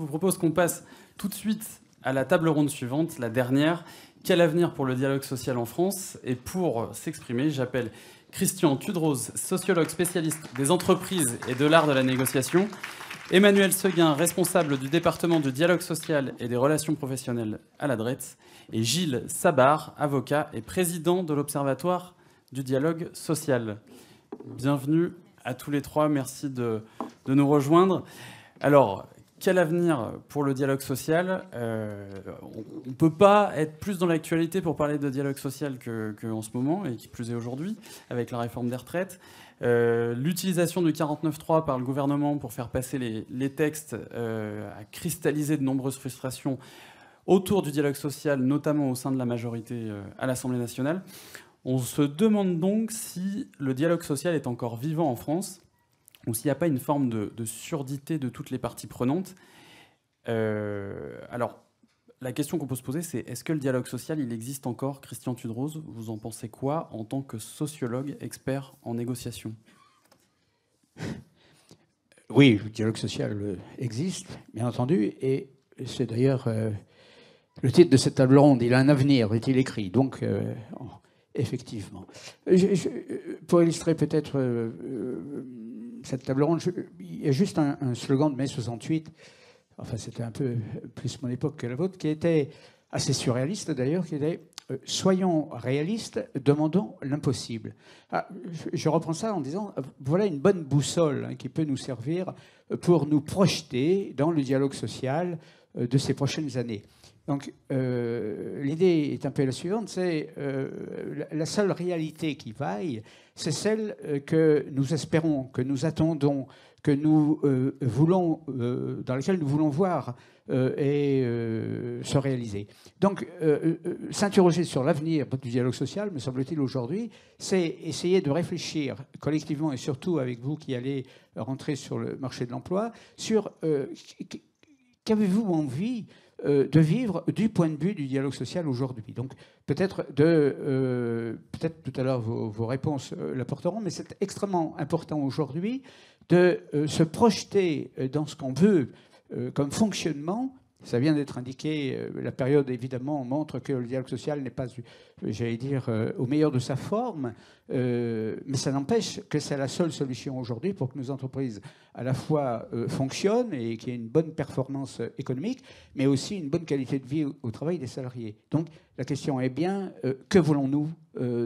vous propose qu'on passe tout de suite à la table ronde suivante, la dernière. Quel avenir pour le dialogue social en France? Et pour s'exprimer, j'appelle Christian Tudroz, sociologue spécialiste des entreprises et de l'art de la négociation, Emmanuel Seguin, responsable du département du dialogue social et des relations professionnelles à la DREETS, et Gilles Sabar, avocat et président de l'Observatoire du dialogue social. Bienvenue à tous les trois, merci de nous rejoindre. Alors, quel avenir pour le dialogue social? On ne peut pas être plus dans l'actualité pour parler de dialogue social qu'en ce moment, et qui plus est aujourd'hui, avec la réforme des retraites. L'utilisation du 49.3 par le gouvernement pour faire passer les textes a cristallisé de nombreuses frustrations autour du dialogue social, notamment au sein de la majorité à l'Assemblée nationale. On se demande donc si le dialogue social est encore vivant en France, ou s'il n'y a pas une forme de surdité de toutes les parties prenantes. Alors, la question qu'on peut se poser, c'est est-ce que le dialogue social, il existe encore? Christian Tudroz, vous en pensez quoi en tant que sociologue expert en négociation? Oui, le dialogue social existe, bien entendu, et c'est d'ailleurs le titre de cette table ronde. Il a un avenir, est-il écrit. Donc, effectivement. Pour illustrer peut-être cette table ronde, il y a juste un slogan de mai 68, enfin c'était un peu plus mon époque que la vôtre, qui était assez surréaliste d'ailleurs, qui était « Soyons réalistes, demandons l'impossible ». Je reprends ça en disant « Voilà une bonne boussole qui peut nous servir pour nous projeter dans le dialogue social de ces prochaines années ». Donc, l'idée est un peu la suivante, c'est la seule réalité qui vaille, c'est celle que nous espérons, que nous attendons, que nous voulons, dans laquelle nous voulons voir se réaliser. Donc, s'interroger sur l'avenir du dialogue social, me semble-t-il aujourd'hui, c'est essayer de réfléchir collectivement et surtout avec vous qui allez rentrer sur le marché de l'emploi, sur qu'avez-vous envie de vivre du point de vue du dialogue social aujourd'hui. Donc peut-être tout à l'heure vos réponses l'apporteront, mais c'est extrêmement important aujourd'hui de se projeter dans ce qu'on veut comme fonctionnement. Ça vient d'être indiqué, la période évidemment montre que le dialogue social n'est pas, j'allais dire, au meilleur de sa forme, mais ça n'empêche que c'est la seule solution aujourd'hui pour que nos entreprises à la fois fonctionnent et qu'il y ait une bonne performance économique, mais aussi une bonne qualité de vie au travail des salariés. Donc la question est bien, que voulons-nous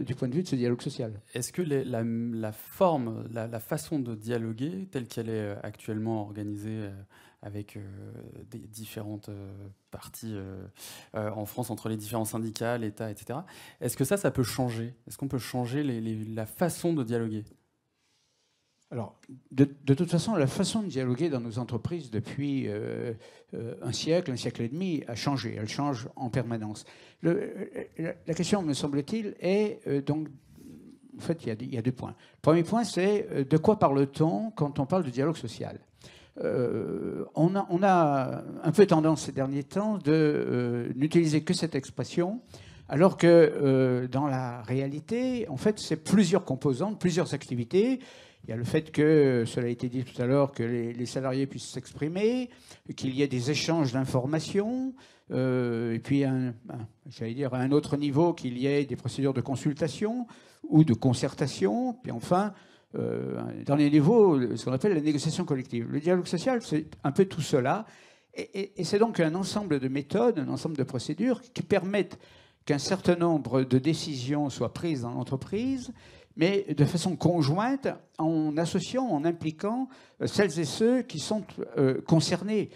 du point de vue de ce dialogue social? Est-ce que la forme, la façon de dialoguer, telle qu'elle est actuellement organisée avec des différentes parties en France, entre les différents syndicats, l'État, etc., est-ce que ça peut changer? Est-ce qu'on peut changer la façon de dialoguer? Alors, de toute façon, la façon de dialoguer dans nos entreprises depuis un siècle et demi a changé. Elle change en permanence. La question, me semble-t-il, est donc... En fait, il y a deux points. Le premier point, c'est de quoi parle-t-on quand on parle de dialogue social? On a un peu tendance ces derniers temps de n'utiliser que cette expression, alors que dans la réalité, en fait, c'est plusieurs composantes, plusieurs activités. Il y a le fait que, cela a été dit tout à l'heure, que les salariés puissent s'exprimer, qu'il y ait des échanges d'informations, et puis, j'allais dire, à un autre niveau, qu'il y ait des procédures de consultation ou de concertation, puis enfin, un dernier niveau, ce qu'on appelle la négociation collective. Le dialogue social, c'est un peu tout cela, et c'est donc un ensemble de méthodes, un ensemble de procédures qui permettent qu'un certain nombre de décisions soient prises dans l'entreprise, mais de façon conjointe, en associant, en impliquant celles et ceux qui sont concernés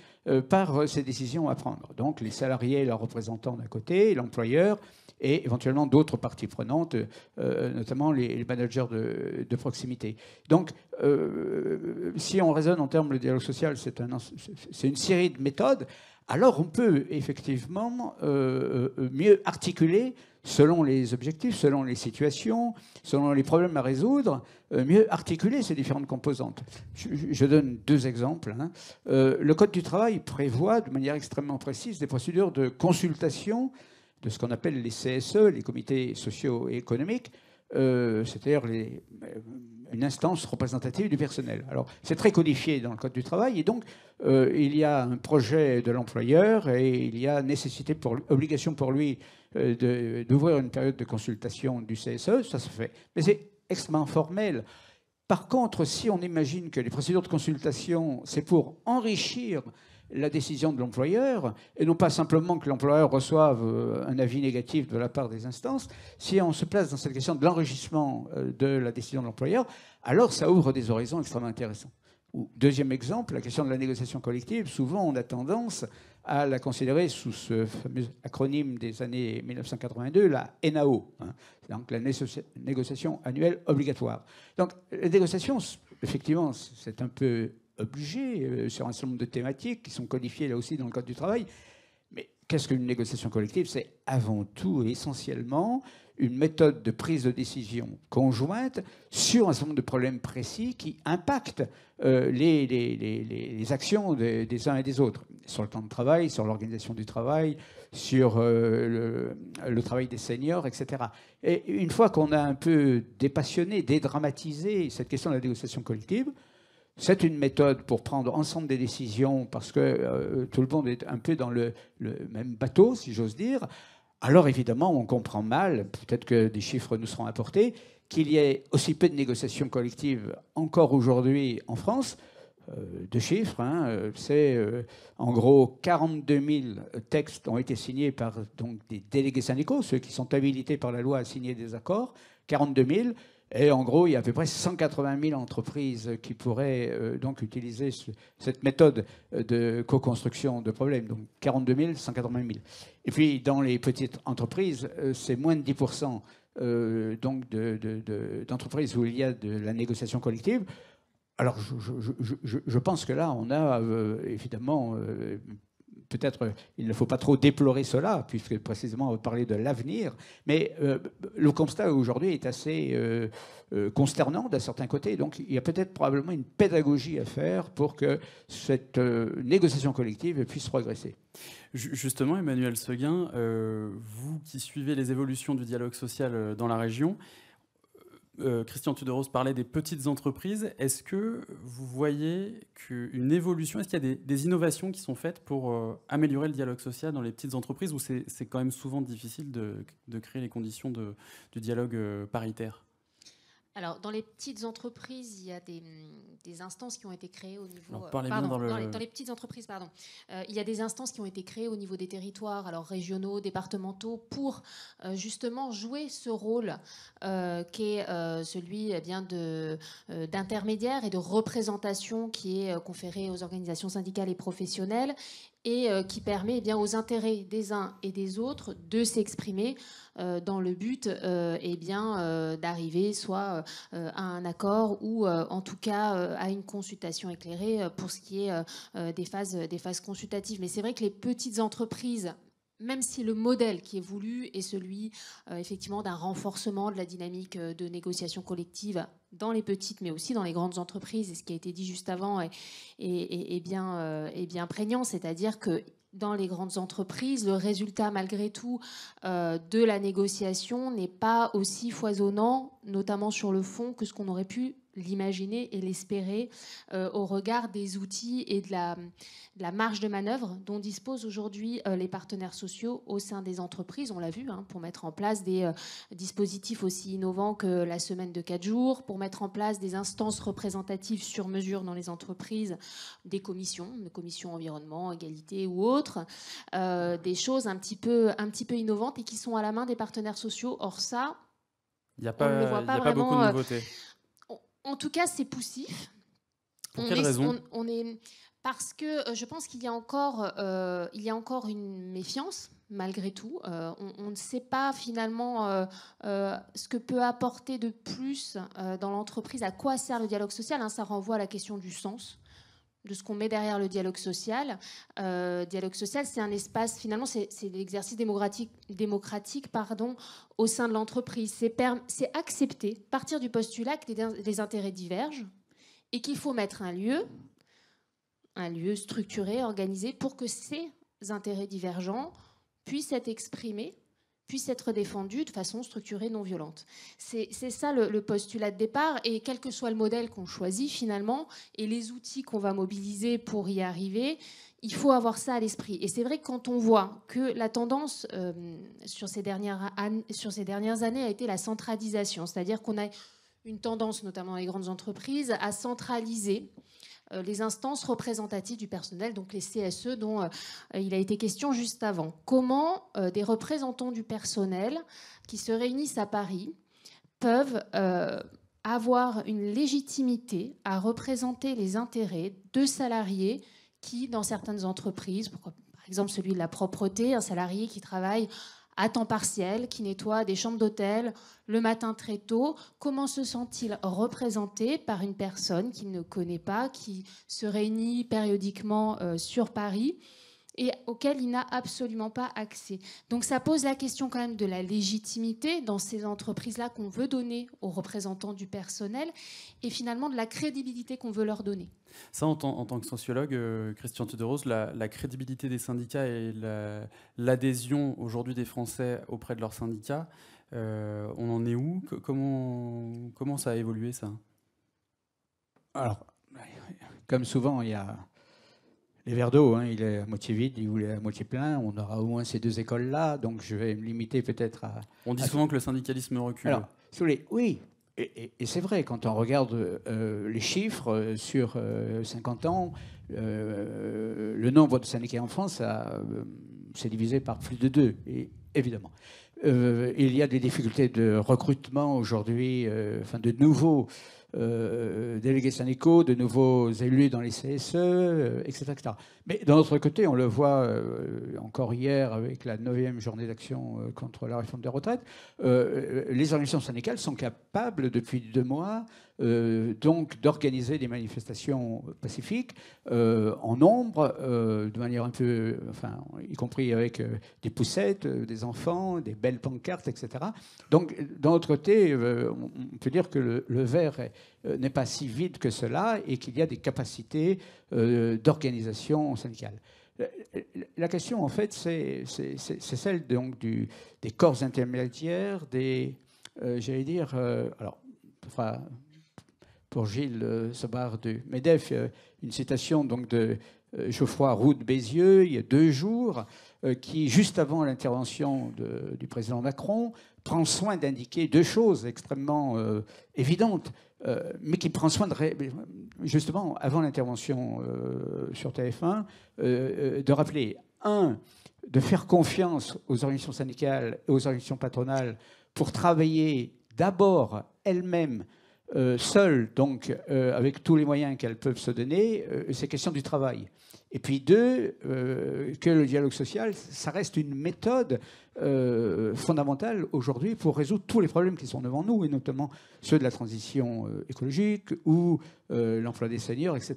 par ces décisions à prendre. Donc les salariés, leurs représentants d'un côté, l'employeur, et éventuellement d'autres parties prenantes, notamment les managers de proximité. Donc, si on raisonne en termes de dialogue social, c'est une série de méthodes, alors on peut effectivement mieux articuler, selon les objectifs, selon les situations, selon les problèmes à résoudre, mieux articuler ces différentes composantes. Je donne deux exemples. Le Code du travail prévoit de manière extrêmement précise des procédures de consultation de ce qu'on appelle les CSE, les comités sociaux et économiques, c'est-à-dire une instance représentative du personnel. Alors, c'est très codifié dans le Code du travail, et donc il y a un projet de l'employeur et il y a obligation pour lui d'ouvrir une période de consultation du CSE, ça se fait. Mais c'est extrêmement formel. Par contre, si on imagine que les procédures de consultation, c'est pour enrichir la décision de l'employeur, et non pas simplement que l'employeur reçoive un avis négatif de la part des instances, si on se place dans cette question de l'enrichissement de la décision de l'employeur, alors ça ouvre des horizons extrêmement intéressants. Deuxième exemple, la question de la négociation collective, souvent on a tendance à la considérer sous ce fameux acronyme des années 1982, la NAO, hein, donc la négociation annuelle obligatoire. Donc la négociation, effectivement, c'est un peu obligé sur un certain nombre de thématiques qui sont codifiées là aussi dans le Code du travail. Mais qu'est-ce qu'une négociation collective? C'est avant tout et essentiellement une méthode de prise de décision conjointe sur un certain nombre de problèmes précis qui impactent les actions des uns et des autres, sur le temps de travail, sur l'organisation du travail, sur le travail des seniors, etc. Et une fois qu'on a un peu dépassionné, dédramatisé cette question de la négociation collective, c'est une méthode pour prendre ensemble des décisions parce que tout le monde est un peu dans le même bateau, si j'ose dire. Alors évidemment, on comprend mal, peut-être que des chiffres nous seront apportés, qu'il y ait aussi peu de négociations collectives encore aujourd'hui en France. Deux chiffres, hein, c'est en gros 42 000 textes ont été signés par donc, des délégués syndicaux, ceux qui sont habilités par la loi à signer des accords, 42 000. Et en gros, il y a à peu près 180 000 entreprises qui pourraient donc utiliser cette méthode de co-construction de problèmes. Donc 42 000, 180 000. Et puis dans les petites entreprises, c'est moins de 10% donc d'entreprises où il y a de la négociation collective. Alors je pense que là, on a évidemment... peut-être il ne faut pas trop déplorer cela, puisque précisément on va parler de l'avenir, mais le constat aujourd'hui est assez consternant d'un certain côté, donc il y a peut-être probablement une pédagogie à faire pour que cette négociation collective puisse progresser. Justement, Emmanuel Seguin, vous qui suivez les évolutions du dialogue social dans la région, Christian Tuderos parlait des petites entreprises. Est-ce que vous voyez une évolution? Est-ce qu'il y a des innovations qui sont faites pour améliorer le dialogue social dans les petites entreprises où c'est quand même souvent difficile de créer les conditions du dialogue paritaire? Alors, dans les petites entreprises, il y a des instances qui ont été créées au niveau... Alors, parlez bien dans les petites entreprises, pardon. Il y a des instances qui ont été créées au niveau des territoires, alors régionaux, départementaux, pour justement jouer ce rôle qui est celui bien d'intermédiaire et de représentation qui est conféré aux organisations syndicales et professionnelles et qui permet eh bien, aux intérêts des uns et des autres de s'exprimer dans le but eh bien, d'arriver soit à un accord ou en tout cas à une consultation éclairée pour ce qui est des phases consultatives. Mais c'est vrai que les petites entreprises, même si le modèle qui est voulu est celui effectivement d'un renforcement de la dynamique de négociation collective dans les petites mais aussi dans les grandes entreprises, et ce qui a été dit juste avant est bien prégnant, c'est-à-dire que dans les grandes entreprises, le résultat malgré tout de la négociation n'est pas aussi foisonnant, notamment sur le fond, que ce qu'on aurait pu l'imaginer et l'espérer au regard des outils et de la marge de manœuvre dont disposent aujourd'hui les partenaires sociaux au sein des entreprises. On l'a vu, hein, pour mettre en place des dispositifs aussi innovants que la semaine de 4 jours, pour mettre en place des instances représentatives sur mesure dans les entreprises, des commissions environnement, égalité ou autres, des choses un petit peu innovantes et qui sont à la main des partenaires sociaux. Or ça, on ne le voit pas vraiment. Il n'y a pas beaucoup de nouveautés. En tout cas, c'est poussif. Pour quelle raison ? Parce que je pense qu'il y a encore une méfiance, malgré tout. On ne sait pas finalement ce que peut apporter de plus dans l'entreprise, à quoi sert le dialogue social. Ça renvoie à la question du sens, de ce qu'on met derrière le dialogue social. Dialogue social, c'est un espace, finalement, c'est l'exercice démocratique au sein de l'entreprise. C'est accepter, partir du postulat que les intérêts divergent et qu'il faut mettre un lieu structuré, organisé, pour que ces intérêts divergents puissent être exprimés puisse être défendue de façon structurée, non violente. C'est ça le postulat de départ, et quel que soit le modèle qu'on choisit finalement, et les outils qu'on va mobiliser pour y arriver, il faut avoir ça à l'esprit. Et c'est vrai que quand on voit que la tendance sur ces dernières années a été la centralisation, c'est-à-dire qu'on a une tendance, notamment dans les grandes entreprises, à centraliser les instances représentatives du personnel, donc les CSE dont il a été question juste avant. Comment des représentants du personnel qui se réunissent à Paris peuvent avoir une légitimité à représenter les intérêts de salariés qui, dans certaines entreprises, par exemple celui de la propreté, un salarié qui travaille à temps partiel, qui nettoie des chambres d'hôtel le matin très tôt, comment se sent-il représenté par une personne qu'il ne connaît pas, qui se réunit périodiquement sur Paris et auquel il n'a absolument pas accès. Donc ça pose la question quand même de la légitimité dans ces entreprises-là qu'on veut donner aux représentants du personnel et finalement de la crédibilité qu'on veut leur donner. Ça, en tant que sociologue, Christian Tudor-Rose, la crédibilité des syndicats et l'adhésion aujourd'hui des Français auprès de leurs syndicats, on en est où? Comment ça a évolué, ça? Alors, comme souvent, il y a les verres d'eau, hein, il est à moitié vide, il est à moitié plein. On aura au moins ces deux écoles-là, donc je vais me limiter peut-être à... On dit souvent que le syndicalisme recule. Alors, si vous voulez, oui, et c'est vrai, quand on regarde les chiffres sur 50 ans, le nombre de syndiqués en France s'est divisé par plus de 2, évidemment. Il y a des difficultés de recrutement aujourd'hui, de nouveaux délégués syndicaux, de nouveaux élus dans les CSE, etc., etc. Mais d'un autre côté, on le voit encore hier avec la 9e journée d'action contre la réforme des retraites, les organisations syndicales sont capables depuis 2 mois donc d'organiser des manifestations pacifiques en nombre, de manière un peu, y compris avec des poussettes, des enfants, des belles pancartes, etc. Donc, d'un autre côté, on peut dire que le verre n'est pas si vide que cela et qu'il y a des capacités d'organisation syndicale. La question, en fait, c'est celle donc des corps intermédiaires, j'allais dire, pour Gilles Sobar de MEDEF, une citation donc de Geoffroy Roux de Bézieux, il y a 2 jours, qui, juste avant l'intervention du président Macron, prend soin d'indiquer 2 choses extrêmement évidentes, mais qui prend soin justement, avant l'intervention sur TF1, de rappeler, 1, de faire confiance aux organisations syndicales et aux organisations patronales pour travailler d'abord elles-mêmes seules, donc avec tous les moyens qu'elles peuvent se donner, c'est question du travail. Et puis 2, que le dialogue social, ça reste une méthode fondamentale aujourd'hui pour résoudre tous les problèmes qui sont devant nous, et notamment ceux de la transition écologique ou l'emploi des seniors, etc.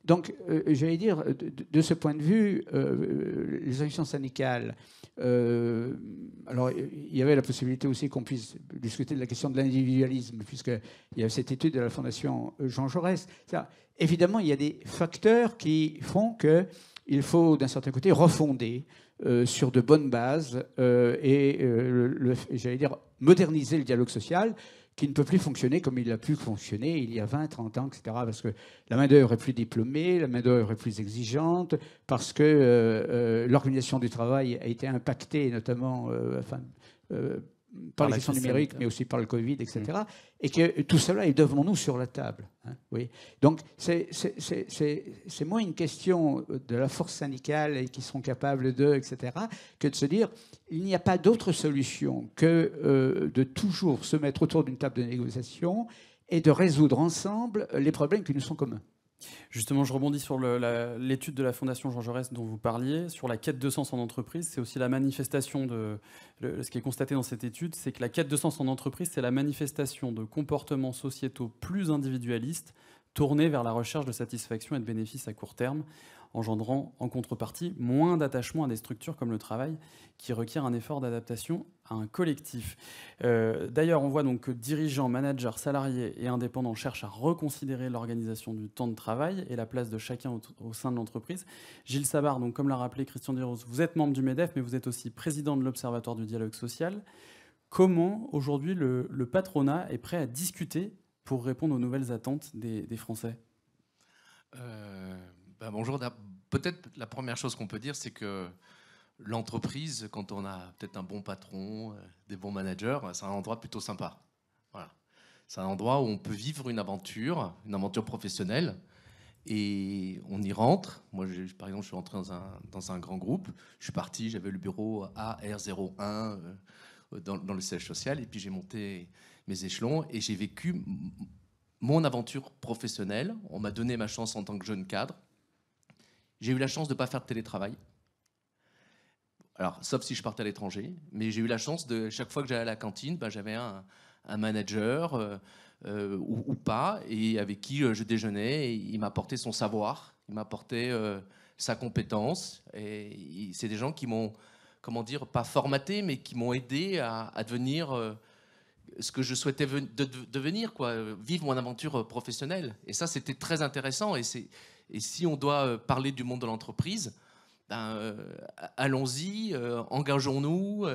Donc, j'allais dire, de ce point de vue, les organisations syndicales, alors il y avait la possibilité aussi qu'on puisse discuter de la question de l'individualisme, puisqu'il y a cette étude de la Fondation Jean Jaurès. Évidemment, il y a des facteurs qui font qu'il faut, d'un certain côté, refonder sur de bonnes bases j'allais dire, moderniser le dialogue social, qui ne peut plus fonctionner comme il a pu fonctionner il y a 20, 30 ans, etc. Parce que la main-d'œuvre est plus diplômée, la main-d'œuvre est plus exigeante, parce que l'organisation du travail a été impactée, notamment par les questions numériques, mais aussi par le Covid, etc. Et que tout cela est devant nous sur la table. Hein, oui. Donc, c'est moins une question de la force syndicale et qui sont capables d'eux, etc., que de se dire il n'y a pas d'autre solution que de toujours se mettre autour d'une table de négociation et de résoudre ensemble les problèmes qui nous sont communs. Justement, je rebondis sur l'étude de la Fondation Jean Jaurès dont vous parliez, sur la quête de sens en entreprise. C'est aussi la manifestation ce qui est constaté dans cette étude, c'est que la quête de sens en entreprise, c'est la manifestation de comportements sociétaux plus individualistes, tournée vers la recherche de satisfaction et de bénéfices à court terme, engendrant en contrepartie moins d'attachement à des structures comme le travail, qui requiert un effort d'adaptation à un collectif. D'ailleurs, on voit donc que dirigeants, managers, salariés et indépendants cherchent à reconsidérer l'organisation du temps de travail et la place de chacun au sein de l'entreprise. Gilles Sabart, donc, comme l'a rappelé Christian Dirose, vous êtes membre du MEDEF, mais vous êtes aussi président de l'Observatoire du dialogue social. Comment, aujourd'hui, le patronat est prêt à discuter pour répondre aux nouvelles attentes des Français ? Bonjour. Peut-être la première chose qu'on peut dire, c'est que l'entreprise, quand on a peut-être un bon patron, des bons managers, c'est un endroit plutôt sympa. Voilà. C'est un endroit où on peut vivre une aventure professionnelle, et on y rentre. Moi, par exemple, je suis rentré dans un grand groupe. Je suis parti, j'avais le bureau AR01 dans le siège social, et puis j'ai monté mes échelons et j'ai vécu mon aventure professionnelle. On m'a donné ma chance en tant que jeune cadre. J'ai eu la chance de ne pas faire de télétravail. Alors, sauf si je partais à l'étranger. Mais j'ai eu la chance de, chaque fois que j'allais à la cantine, j'avais un manager ou pas, et avec qui je déjeunais. Et il m'apportait son savoir, il m'apportait sa compétence. Et c'est des gens qui m'ont, pas formaté, mais qui m'ont aidé à devenir ce que je souhaitais devenir, vivre mon aventure professionnelle. Et ça, c'était très intéressant. Et si on doit parler du monde de l'entreprise, allons-y, engageons-nous,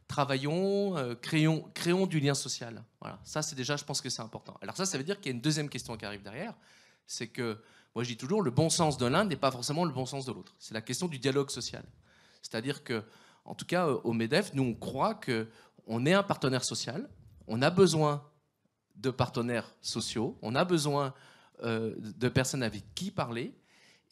travaillons, créons du lien social. Voilà. Ça, c'est déjà, je pense que c'est important. Alors ça veut dire qu'il y a une deuxième question qui arrive derrière. C'est que, moi je dis toujours, le bon sens de l'un n'est pas forcément le bon sens de l'autre. C'est la question du dialogue social. C'est-à-dire que, en tout cas, au MEDEF, nous, on croit qu'on est un partenaire social. On a besoin de partenaires sociaux. On a besoin de personnes avec qui parler.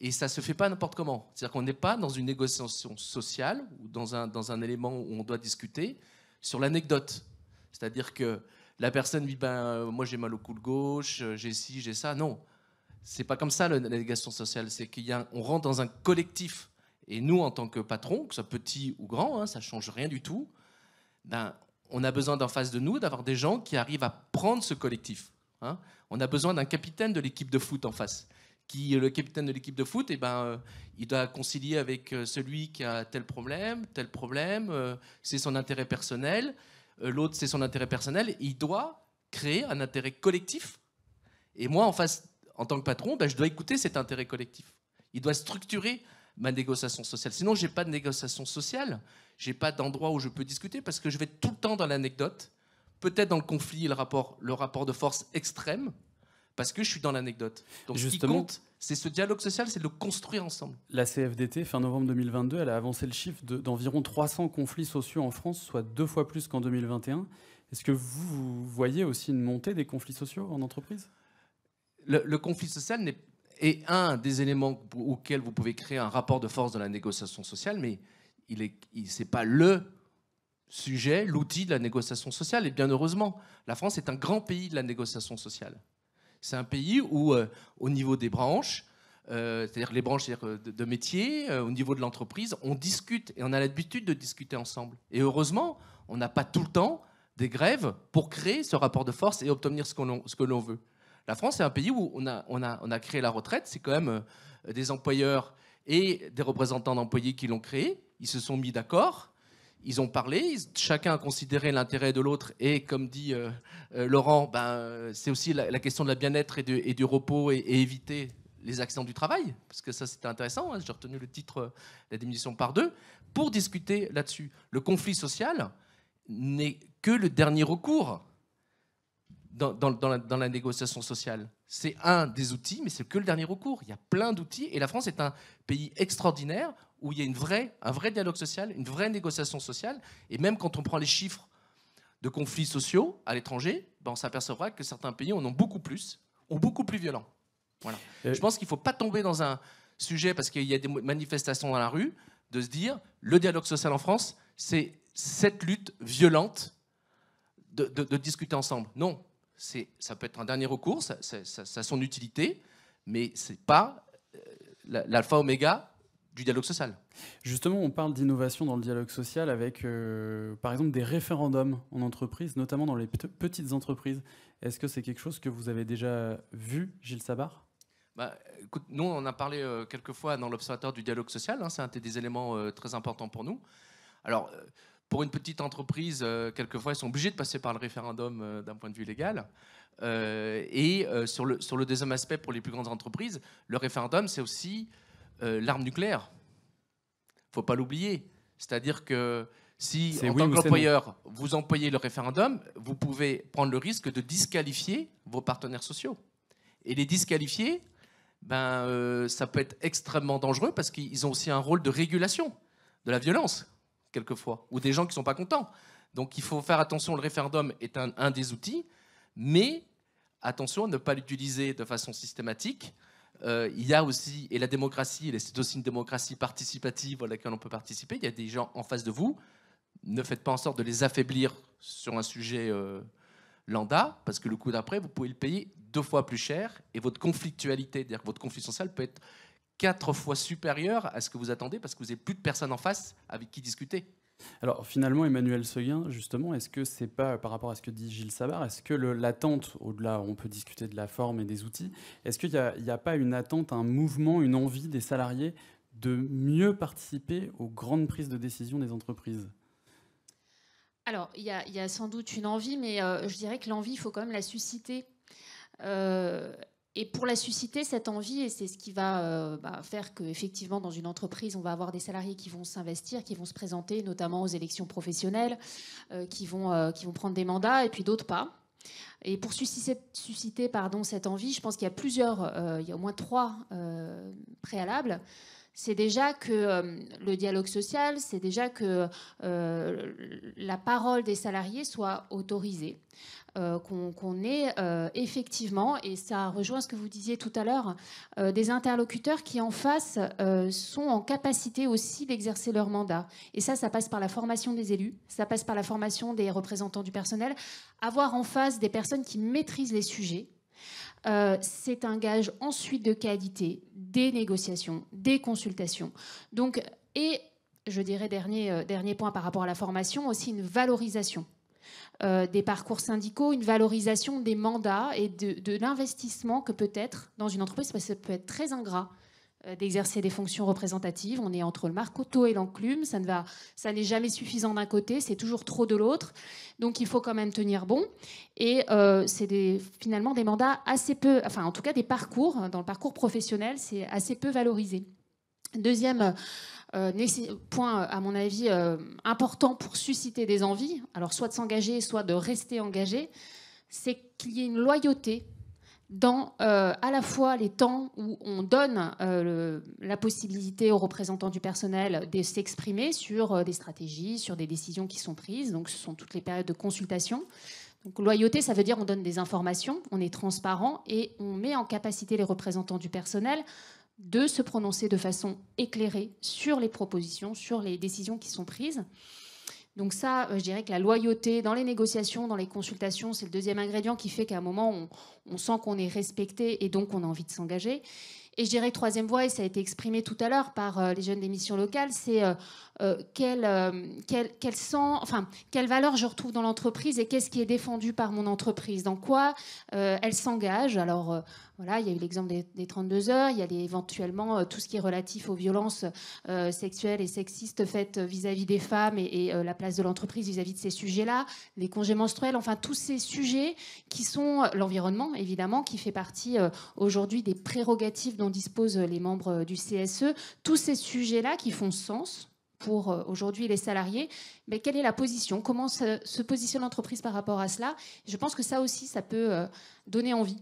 Et ça ne se fait pas n'importe comment. C'est-à-dire qu'on n'est pas dans une négociation sociale ou dans un élément où on doit discuter sur l'anecdote. C'est-à-dire que la personne dit moi j'ai mal au cou de gauche, j'ai ci, j'ai ça. Non, c'est pas comme ça la négociation sociale. C'est qu'on rentre dans un collectif. Et nous, en tant que patron, que ce soit petit ou grand, ça ne change rien du tout. On a besoin d'en face de nous d'avoir des gens qui arrivent à prendre ce collectif. On a besoin d'un capitaine de l'équipe de foot en face. Le capitaine de l'équipe de foot, il doit concilier avec celui qui a tel problème, c'est son intérêt personnel, l'autre c'est son intérêt personnel, il doit créer un intérêt collectif. Et moi, en face, en tant que patron, je dois écouter cet intérêt collectif. Il doit structurer ma négociation sociale. Sinon, je n'ai pas de négociation sociale, je n'ai pas d'endroit où je peux discuter, parce que je vais tout le temps dans l'anecdote, peut-être dans le conflit et le rapport de force extrême, parce que je suis dans l'anecdote. Donc justement, ce qui compte, c'est ce dialogue social, c'est de le construire ensemble. La CFDT, fin novembre 2022, elle a avancé le chiffre d'environ 300 conflits sociaux en France, soit 2 fois plus qu'en 2021. Est-ce que vous voyez aussi une montée des conflits sociaux en entreprise ? Le conflit social est un des éléments auxquels vous pouvez créer un rapport de force dans la négociation sociale, mais c'est pas le sujet, l'outil de la négociation sociale. Et bien heureusement, la France est un grand pays de la négociation sociale. C'est un pays où, au niveau des branches, c'est-à-dire les branches de métiers, au niveau de l'entreprise, on discute et on a l'habitude de discuter ensemble. Et heureusement, on n'a pas tout le temps des grèves pour créer ce rapport de force et obtenir ce que l'on veut. La France, c'est un pays où on a créé la retraite. C'est quand même des employeurs et des représentants d'employés qui l'ont créé. Ils se sont mis d'accord. Ils ont parlé, chacun a considéré l'intérêt de l'autre, et comme dit Laurent, c'est aussi la question de la bien-être et du repos et éviter les accidents du travail, parce que ça c'était intéressant, j'ai retenu le titre La diminution par 2, pour discuter là-dessus. Le conflit social n'est que le dernier recours dans la négociation sociale. C'est un des outils, mais c'est que le dernier recours. Il y a plein d'outils, et la France est un pays extraordinaire où il y a un vrai dialogue social, une vraie négociation sociale. Et même quand on prend les chiffres de conflits sociaux à l'étranger, on s'apercevra que certains pays en ont beaucoup plus violents. Voilà. Je pense qu'il ne faut pas tomber dans un sujet, parce qu'il y a des manifestations dans la rue, de se dire le dialogue social en France, c'est cette lutte violente de discuter ensemble. Non, ça peut être un dernier recours, ça a son utilité, mais ce n'est pas l'alpha oméga du dialogue social. Justement, on parle d'innovation dans le dialogue social avec, par exemple, des référendums en entreprise, notamment dans les petites entreprises. Est-ce que c'est quelque chose que vous avez déjà vu, Gilles Sabart? Bah, écoute, nous, on a parlé quelques fois dans l'Observatoire du dialogue social. Hein, c'est un des éléments très importants pour nous. Alors, pour une petite entreprise, quelquefois, ils sont obligés de passer par le référendum d'un point de vue légal. Sur le deuxième aspect, pour les plus grandes entreprises, le référendum, c'est aussi l'arme nucléaire. Il ne faut pas l'oublier. C'est-à-dire que si, en tant qu'employeur, vous employez le référendum, vous pouvez prendre le risque de disqualifier vos partenaires sociaux. Et les disqualifier, ça peut être extrêmement dangereux parce qu'ils ont aussi un rôle de régulation de la violence, quelquefois, ou des gens qui ne sont pas contents. Donc il faut faire attention, le référendum est un des outils, mais attention à ne pas l'utiliser de façon systématique. Il y a aussi, et la démocratie, c'est aussi une démocratie participative à laquelle on peut participer, il y a des gens en face de vous, ne faites pas en sorte de les affaiblir sur un sujet lambda, parce que le coup d'après, vous pouvez le payer 2 fois plus cher, et votre conflictualité, c'est-à-dire que votre conflit social peut être 4 fois supérieur à ce que vous attendez, parce que vous n'avez plus de personnes en face avec qui discuter. Alors finalement, Emmanuel Seguin, justement, est-ce que c'est pas, par rapport à ce que dit Gilles Sabart, est-ce que l'attente, au-delà, on peut discuter de la forme et des outils, est-ce qu'il n'y a pas une attente, un mouvement, une envie des salariés de mieux participer aux grandes prises de décision des entreprises ? Alors, il y a sans doute une envie, mais je dirais que l'envie, il faut quand même la susciter. Et pour la susciter, cette envie, et c'est ce qui va faire qu'effectivement, dans une entreprise, on va avoir des salariés qui vont s'investir, qui vont se présenter, notamment aux élections professionnelles, qui vont prendre des mandats, et puis d'autres pas. Et pour susciter cette envie, je pense qu'il y a il y a au moins 3 préalables. C'est déjà que le dialogue social, c'est déjà que la parole des salariés soit autorisée, qu'on ait effectivement, et ça rejoint ce que vous disiez tout à l'heure, des interlocuteurs qui en face sont en capacité aussi d'exercer leur mandat. Et ça passe par la formation des élus, ça passe par la formation des représentants du personnel, avoir en face des personnes qui maîtrisent les sujets. C'est un gage ensuite de qualité des négociations, des consultations. Donc, et je dirais dernier point par rapport à la formation, aussi une valorisation des parcours syndicaux, une valorisation des mandats et de l'investissement que peut être dans une entreprise, parce que ça peut être très ingrat d'exercer des fonctions représentatives. On est entre le marteau et l'enclume, ça n'est jamais suffisant d'un côté, c'est toujours trop de l'autre. Donc il faut quand même tenir bon. Et c'est finalement des mandats assez peu, enfin en tout cas des parcours, dans le parcours professionnel, c'est assez peu valorisé. Deuxième point, à mon avis, important pour susciter des envies, alors soit de s'engager, soit de rester engagé, c'est qu'il y ait une loyauté dans à la fois les temps où on donne la possibilité aux représentants du personnel de s'exprimer sur des stratégies, sur des décisions qui sont prises. Donc ce sont toutes les périodes de consultation. Donc loyauté, ça veut dire on donne des informations, on est transparent et on met en capacité les représentants du personnel de se prononcer de façon éclairée sur les propositions, sur les décisions qui sont prises. Donc ça, je dirais que la loyauté dans les négociations, dans les consultations, c'est le deuxième ingrédient qui fait qu'à un moment, on sent qu'on est respecté et donc on a envie de s'engager. Et je dirais que troisième voie, et ça a été exprimé tout à l'heure par les jeunes des missions locales, c'est quelle valeur je retrouve dans l'entreprise et qu'est-ce qui est défendu par mon entreprise, dans quoi elle s'engage. Alors voilà, il y a eu l'exemple des 32 heures, il y a éventuellement tout ce qui est relatif aux violences sexuelles et sexistes faites vis-à-vis des femmes et la place de l'entreprise vis-à-vis de ces sujets-là, les congés menstruels, enfin tous ces sujets qui sont l'environnement, évidemment, qui fait partie aujourd'hui des prérogatives dont disposent les membres du CSE, tous ces sujets-là qui font sens pour aujourd'hui les salariés, mais quelle est la position? Comment se positionne l'entreprise par rapport à cela? Je pense que ça aussi, ça peut donner envie,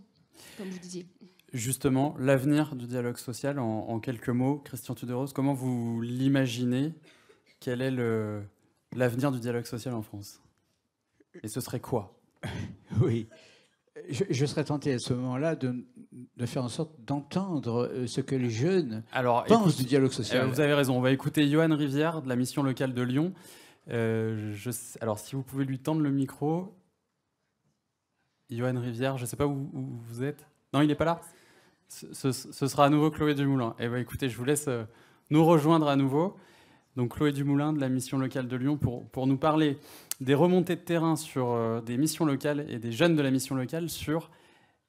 comme vous disiez. Justement, l'avenir du dialogue social, en quelques mots, Christian Tuderos, comment vous l'imaginez? Quel est l'avenir du dialogue social en France? Et ce serait quoi? Oui. Je serais tenté à ce moment-là de faire en sorte d'entendre ce que les jeunes pensent du dialogue social. Vous avez raison. On va écouter Johan Rivière de la mission locale de Lyon. Alors, si vous pouvez lui tendre le micro. Johan Rivière, je ne sais pas où vous êtes. Non, il n'est pas là. Ce sera à nouveau Chloé Dumoulin. Eh bien, écoutez, je vous laisse nous rejoindre à nouveau. Donc Chloé Dumoulin de la mission locale de Lyon pour nous parler des remontées de terrain sur des missions locales et des jeunes de la mission locale sur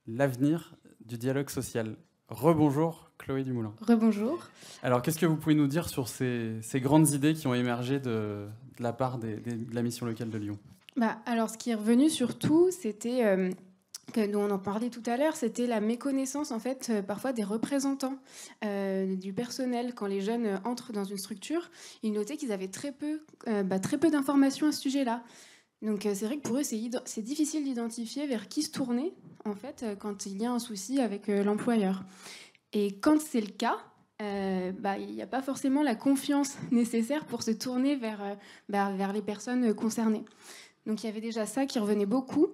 l'avenir du dialogue social. Rebonjour Chloé Dumoulin. Rebonjour. Alors qu'est-ce que vous pouvez nous dire sur ces grandes idées qui ont émergé de la part de la mission locale de Lyon? Alors ce qui est revenu surtout, c'était... dont on en parlait tout à l'heure, c'était la méconnaissance en fait parfois des représentants du personnel. Quand les jeunes entrent dans une structure, ils notaient qu'ils avaient très peu d'informations à ce sujet-là. Donc c'est vrai que pour eux c'est difficile d'identifier vers qui se tourner en fait quand il y a un souci avec l'employeur. Et quand c'est le cas, il n'y a pas forcément la confiance nécessaire pour se tourner vers les personnes concernées. Donc il y avait déjà ça qui revenait beaucoup.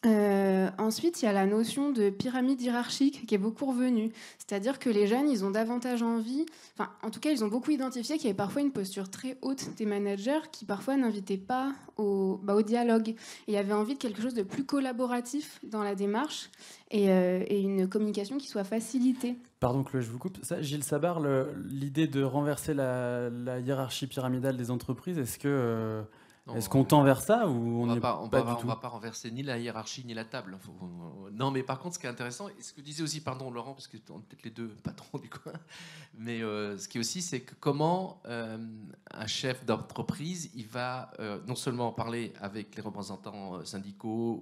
Ensuite, il y a la notion de pyramide hiérarchique qui est beaucoup revenue. C'est-à-dire que les jeunes, ils ont davantage envie, en tout cas, ils ont beaucoup identifié qu'il y avait parfois une posture très haute des managers qui parfois n'invitaient pas au dialogue. Et il y avait envie de quelque chose de plus collaboratif dans la démarche et une communication qui soit facilitée. Pardon Chloé, je vous coupe. Ça, Gilles Sabar, l'idée de renverser la hiérarchie pyramidale des entreprises, est-ce qu'on tend vers ça ou on ne va pas renverser ni la hiérarchie ni la table. Non, mais par contre, ce qui est intéressant, et ce que disait aussi, pardon Laurent, parce que on est peut-être les deux patrons du coin, mais ce qui est aussi, c'est que comment un chef d'entreprise, il va non seulement parler avec les représentants syndicaux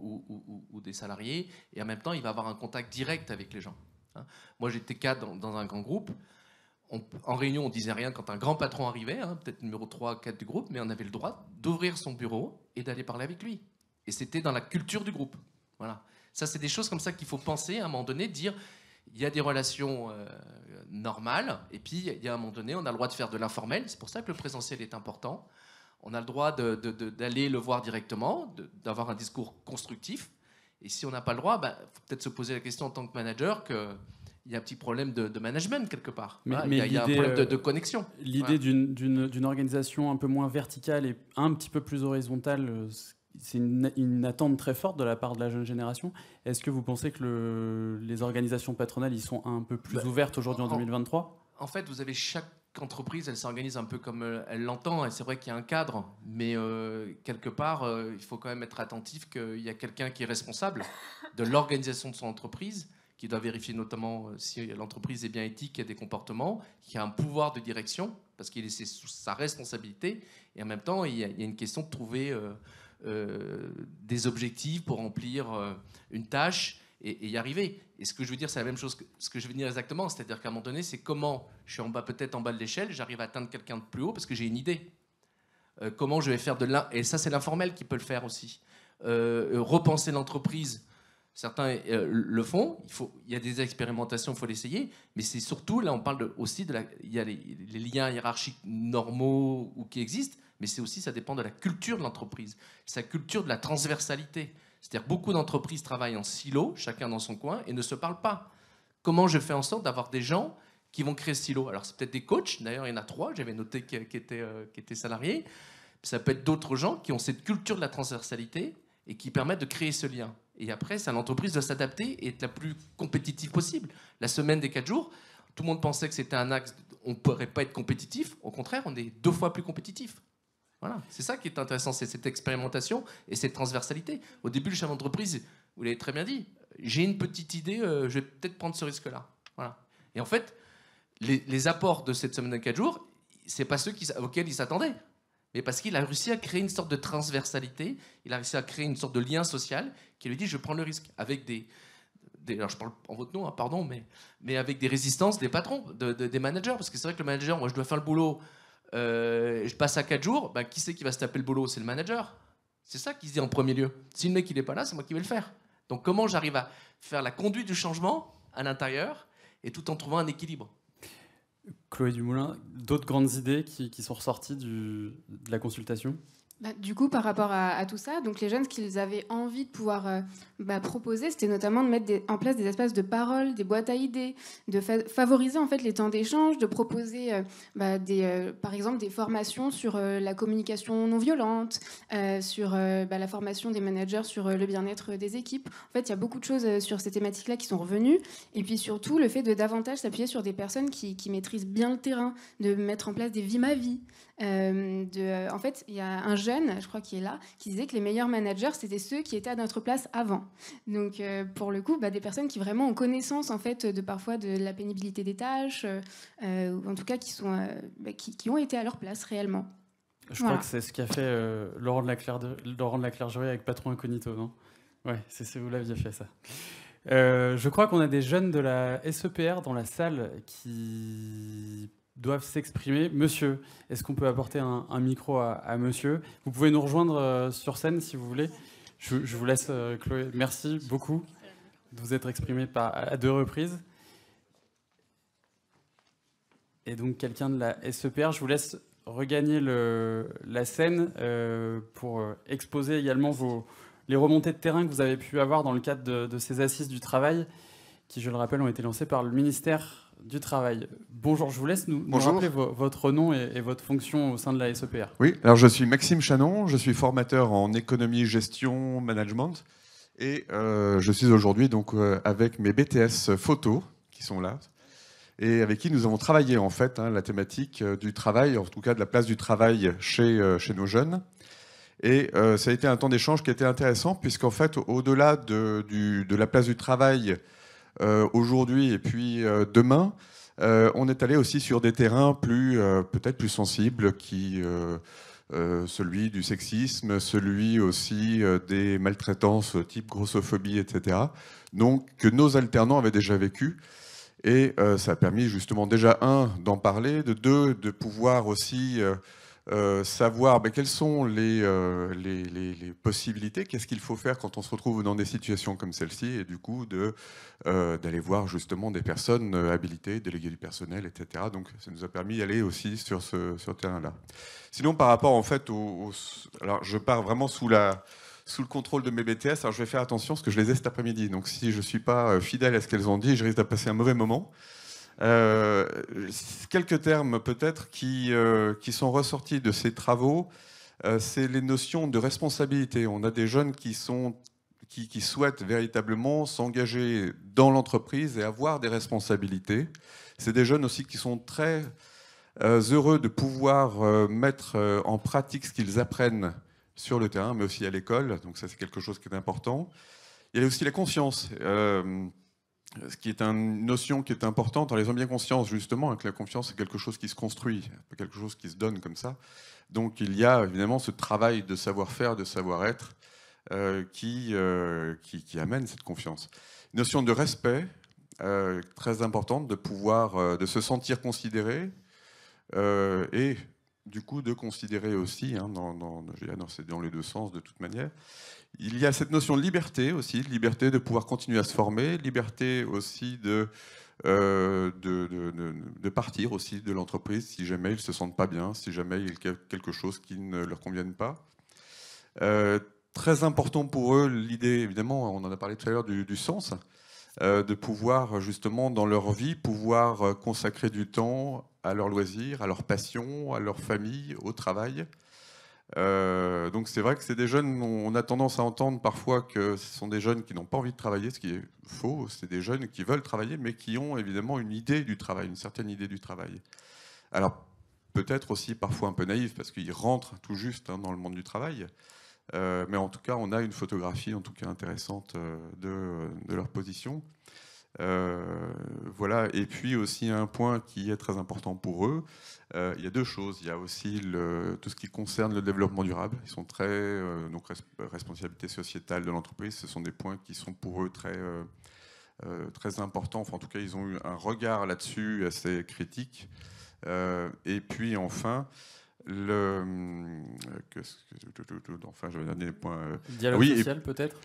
ou des salariés, et en même temps, il va avoir un contact direct avec les gens. Moi, j'étais cadre dans un grand groupe. En réunion, on disait rien quand un grand patron arrivait, peut-être numéro 3, 4 du groupe, mais on avait le droit d'ouvrir son bureau et d'aller parler avec lui. Et c'était dans la culture du groupe. Voilà. Ça, c'est des choses comme ça qu'il faut penser à un moment donné, dire il y a des relations normales, et puis il y a un moment donné, on a le droit de faire de l'informel. C'est pour ça que le présentiel est important. On a le droit d'aller le voir directement, d'avoir un discours constructif. Et si on n'a pas le droit, faut peut-être se poser la question en tant que manager il y a un petit problème de management quelque part. Mais il y a un problème de connexion. L'idée d'une organisation un peu moins verticale et un petit peu plus horizontale, c'est une attente très forte de la part de la jeune génération. Est-ce que vous pensez que les organisations patronales y sont un peu plus ouvertes aujourd'hui en 2023 ? En fait, vous avez chaque entreprise, elle s'organise un peu comme elle l'entend. Et c'est vrai qu'il y a un cadre, mais quelque part, il faut quand même être attentif qu'il y a quelqu'un qui est responsable de l'organisation de son entreprise, qui doit vérifier notamment si l'entreprise est bien éthique, qu'il y a des comportements, qu'il y a un pouvoir de direction, parce qu'il est sous sa responsabilité. Et en même temps, il y a une question de trouver des objectifs pour remplir une tâche et y arriver. Et ce que je veux dire, c'est la même chose que ce que je veux dire exactement. C'est-à-dire qu'à un moment donné, c'est comment je suis peut-être en bas de l'échelle, j'arrive à atteindre quelqu'un de plus haut parce que j'ai une idée. Comment je vais faire et ça, c'est l'informel qui peut le faire aussi. Repenser l'entreprise. Certains le font, il y a des expérimentations, il faut l'essayer, mais c'est surtout, là on parle il y a les liens hiérarchiques normaux ou qui existent, mais c'est aussi, ça dépend de la culture de l'entreprise, sa culture de la transversalité. C'est-à-dire beaucoup d'entreprises travaillent en silo, chacun dans son coin, et ne se parlent pas. Comment je fais en sorte d'avoir des gens qui vont créer ce silo? Alors c'est peut-être des coachs, d'ailleurs il y en a 3, j'avais noté qui étaient salariés, ça peut être d'autres gens qui ont cette culture de la transversalité et qui permettent de créer ce lien. Et après, c'est à l'entreprise de s'adapter et être la plus compétitive possible. La semaine des 4 jours, tout le monde pensait que c'était un axe, on ne pourrait pas être compétitif. Au contraire, on est 2 fois plus compétitif. Voilà, c'est ça qui est intéressant, c'est cette expérimentation et cette transversalité. Au début, le chef d'entreprise, vous l'avez très bien dit, j'ai une petite idée, je vais peut-être prendre ce risque-là. Voilà. Et en fait, les apports de cette semaine de 4 jours, ce n'est pas ceux auxquels ils s'attendaient. Mais parce qu'il a réussi à créer une sorte de transversalité, il a réussi à créer une sorte de lien social qui lui dit je prends le risque avec alors je parle en votre nom, pardon, mais avec des résistances des patrons, des managers, parce que c'est vrai que le manager, moi je dois faire le boulot, je passe à 4 jours, qui c'est qui va se taper le boulot? C'est le manager. C'est ça qui se dit en premier lieu. Si le mec il n'est pas là, c'est moi qui vais le faire. Donc comment j'arrive à faire la conduite du changement à l'intérieur et tout en trouvant un équilibre? Chloé Dumoulin, d'autres grandes idées qui sont ressorties de la consultation? Du coup, par rapport à tout ça, donc les jeunes, ce qu'ils avaient envie de pouvoir proposer, c'était notamment de mettre en place des espaces de parole, des boîtes à idées, de favoriser en fait les temps d'échange, de proposer par exemple des formations sur la communication non violente, sur la formation des managers sur le bien-être des équipes. En fait, il y a beaucoup de choses sur ces thématiques-là qui sont revenues. Et puis surtout, le fait de davantage s'appuyer sur des personnes qui maîtrisent bien le terrain, de mettre en place des vies ma vie. En fait, il y a un jeune, je crois qu'il est là, qui disait que les meilleurs managers, c'était ceux qui étaient à notre place avant. Donc, pour le coup, des personnes qui vraiment ont connaissance en fait parfois de la pénibilité des tâches, ou en tout cas qui ont été à leur place réellement. Je crois que c'est ce qu'a fait Laurent de la Clergerie avec Patron Incognito, non? Ouais, c'est vous l'aviez fait ça. Je crois qu'on a des jeunes de la SEPR dans la salle qui doivent s'exprimer. Monsieur, est-ce qu'on peut apporter un micro à monsieur? Vous pouvez nous rejoindre sur scène si vous voulez. Je vous laisse, Chloé. Merci beaucoup de vous être exprimé à 2 reprises. Et donc, quelqu'un de la SEPR, je vous laisse regagner la scène pour exposer également les remontées de terrain que vous avez pu avoir dans le cadre de ces assises du travail, qui, je le rappelle, ont été lancées par le ministère du Travail. Bonjour, je vous laisse nous rappeler votre nom et votre fonction au sein de la SEPR. Oui, alors je suis Maxime Chanon, je suis formateur en économie, gestion, management, et je suis aujourd'hui donc avec mes BTS photos qui sont là, et avec qui nous avons travaillé en fait la thématique du travail, en tout cas de la place du travail chez nos jeunes. Et ça a été un temps d'échange qui était intéressant, puisqu'en fait, au-delà de la place du travail aujourd'hui et puis demain, on est allé aussi sur des terrains peut-être plus sensibles, celui du sexisme, celui aussi des maltraitances type grossophobie, etc. Donc, que nos alternants avaient déjà vécu. Et ça a permis justement déjà, d'en parler, de pouvoir aussi savoir quelles sont les possibilités, qu'est-ce qu'il faut faire quand on se retrouve dans des situations comme celle-ci, et du coup d'aller voir justement des personnes habilitées, déléguées du personnel, etc. Donc ça nous a permis d'aller aussi sur ce terrain-là. Sinon, par rapport en fait alors je pars vraiment sous le contrôle de mes BTS, alors je vais faire attention parce que je les ai cet après-midi, donc si je ne suis pas fidèle à ce qu'elles ont dit, je risque de passer un mauvais moment. Quelques termes peut-être qui sont ressortis de ces travaux, c'est les notions de responsabilité. On a des jeunes qui souhaitent véritablement s'engager dans l'entreprise et avoir des responsabilités. C'est des jeunes aussi qui sont très heureux de pouvoir mettre en pratique ce qu'ils apprennent sur le terrain, mais aussi à l'école. Donc ça, c'est quelque chose qui est important. Il y a aussi la conscience. Ce qui est une notion qui est importante. Alors, ils ont bien conscience, justement, que la confiance, c'est quelque chose qui se construit, pas quelque chose qui se donne comme ça. Donc, il y a évidemment ce travail de savoir-faire, de savoir-être qui amène cette confiance. Une notion de respect, très importante, de pouvoir, de se sentir considéré et du coup de considérer aussi, c'est dans les deux sens de toute manière. Il y a cette notion de liberté aussi, liberté de pouvoir continuer à se former, liberté aussi de partir aussi de l'entreprise si jamais ils ne se sentent pas bien, si jamais il y a quelque chose qui ne leur convienne pas. Très important pour eux, l'idée, évidemment, on en a parlé tout à l'heure, du sens, de pouvoir justement dans leur vie, pouvoir consacrer du temps à leurs loisirs, à leurs passions, à leur famille, au travail. Donc c'est vrai que c'est des jeunes, on a tendance à entendre parfois que ce sont des jeunes qui n'ont pas envie de travailler, ce qui est faux. C'est des jeunes qui veulent travailler, mais qui ont évidemment une idée du travail, une certaine idée du travail. Alors peut-être aussi parfois un peu naïf, parce qu'ils rentrent tout juste dans le monde du travail. Mais en tout cas, on a une photographie en tout cas intéressante de leur position. Voilà. Et puis aussi un point qui est très important pour eux, il y a deux choses. Il y a aussi tout ce qui concerne le développement durable. Ils sont très donc responsabilité sociétale de l'entreprise. Ce sont des points qui sont pour eux très importants. Enfin, en tout cas, ils ont eu un regard là-dessus assez critique. Et puis enfin. Enfin, je vais donner des points. Dialogue social, peut-être.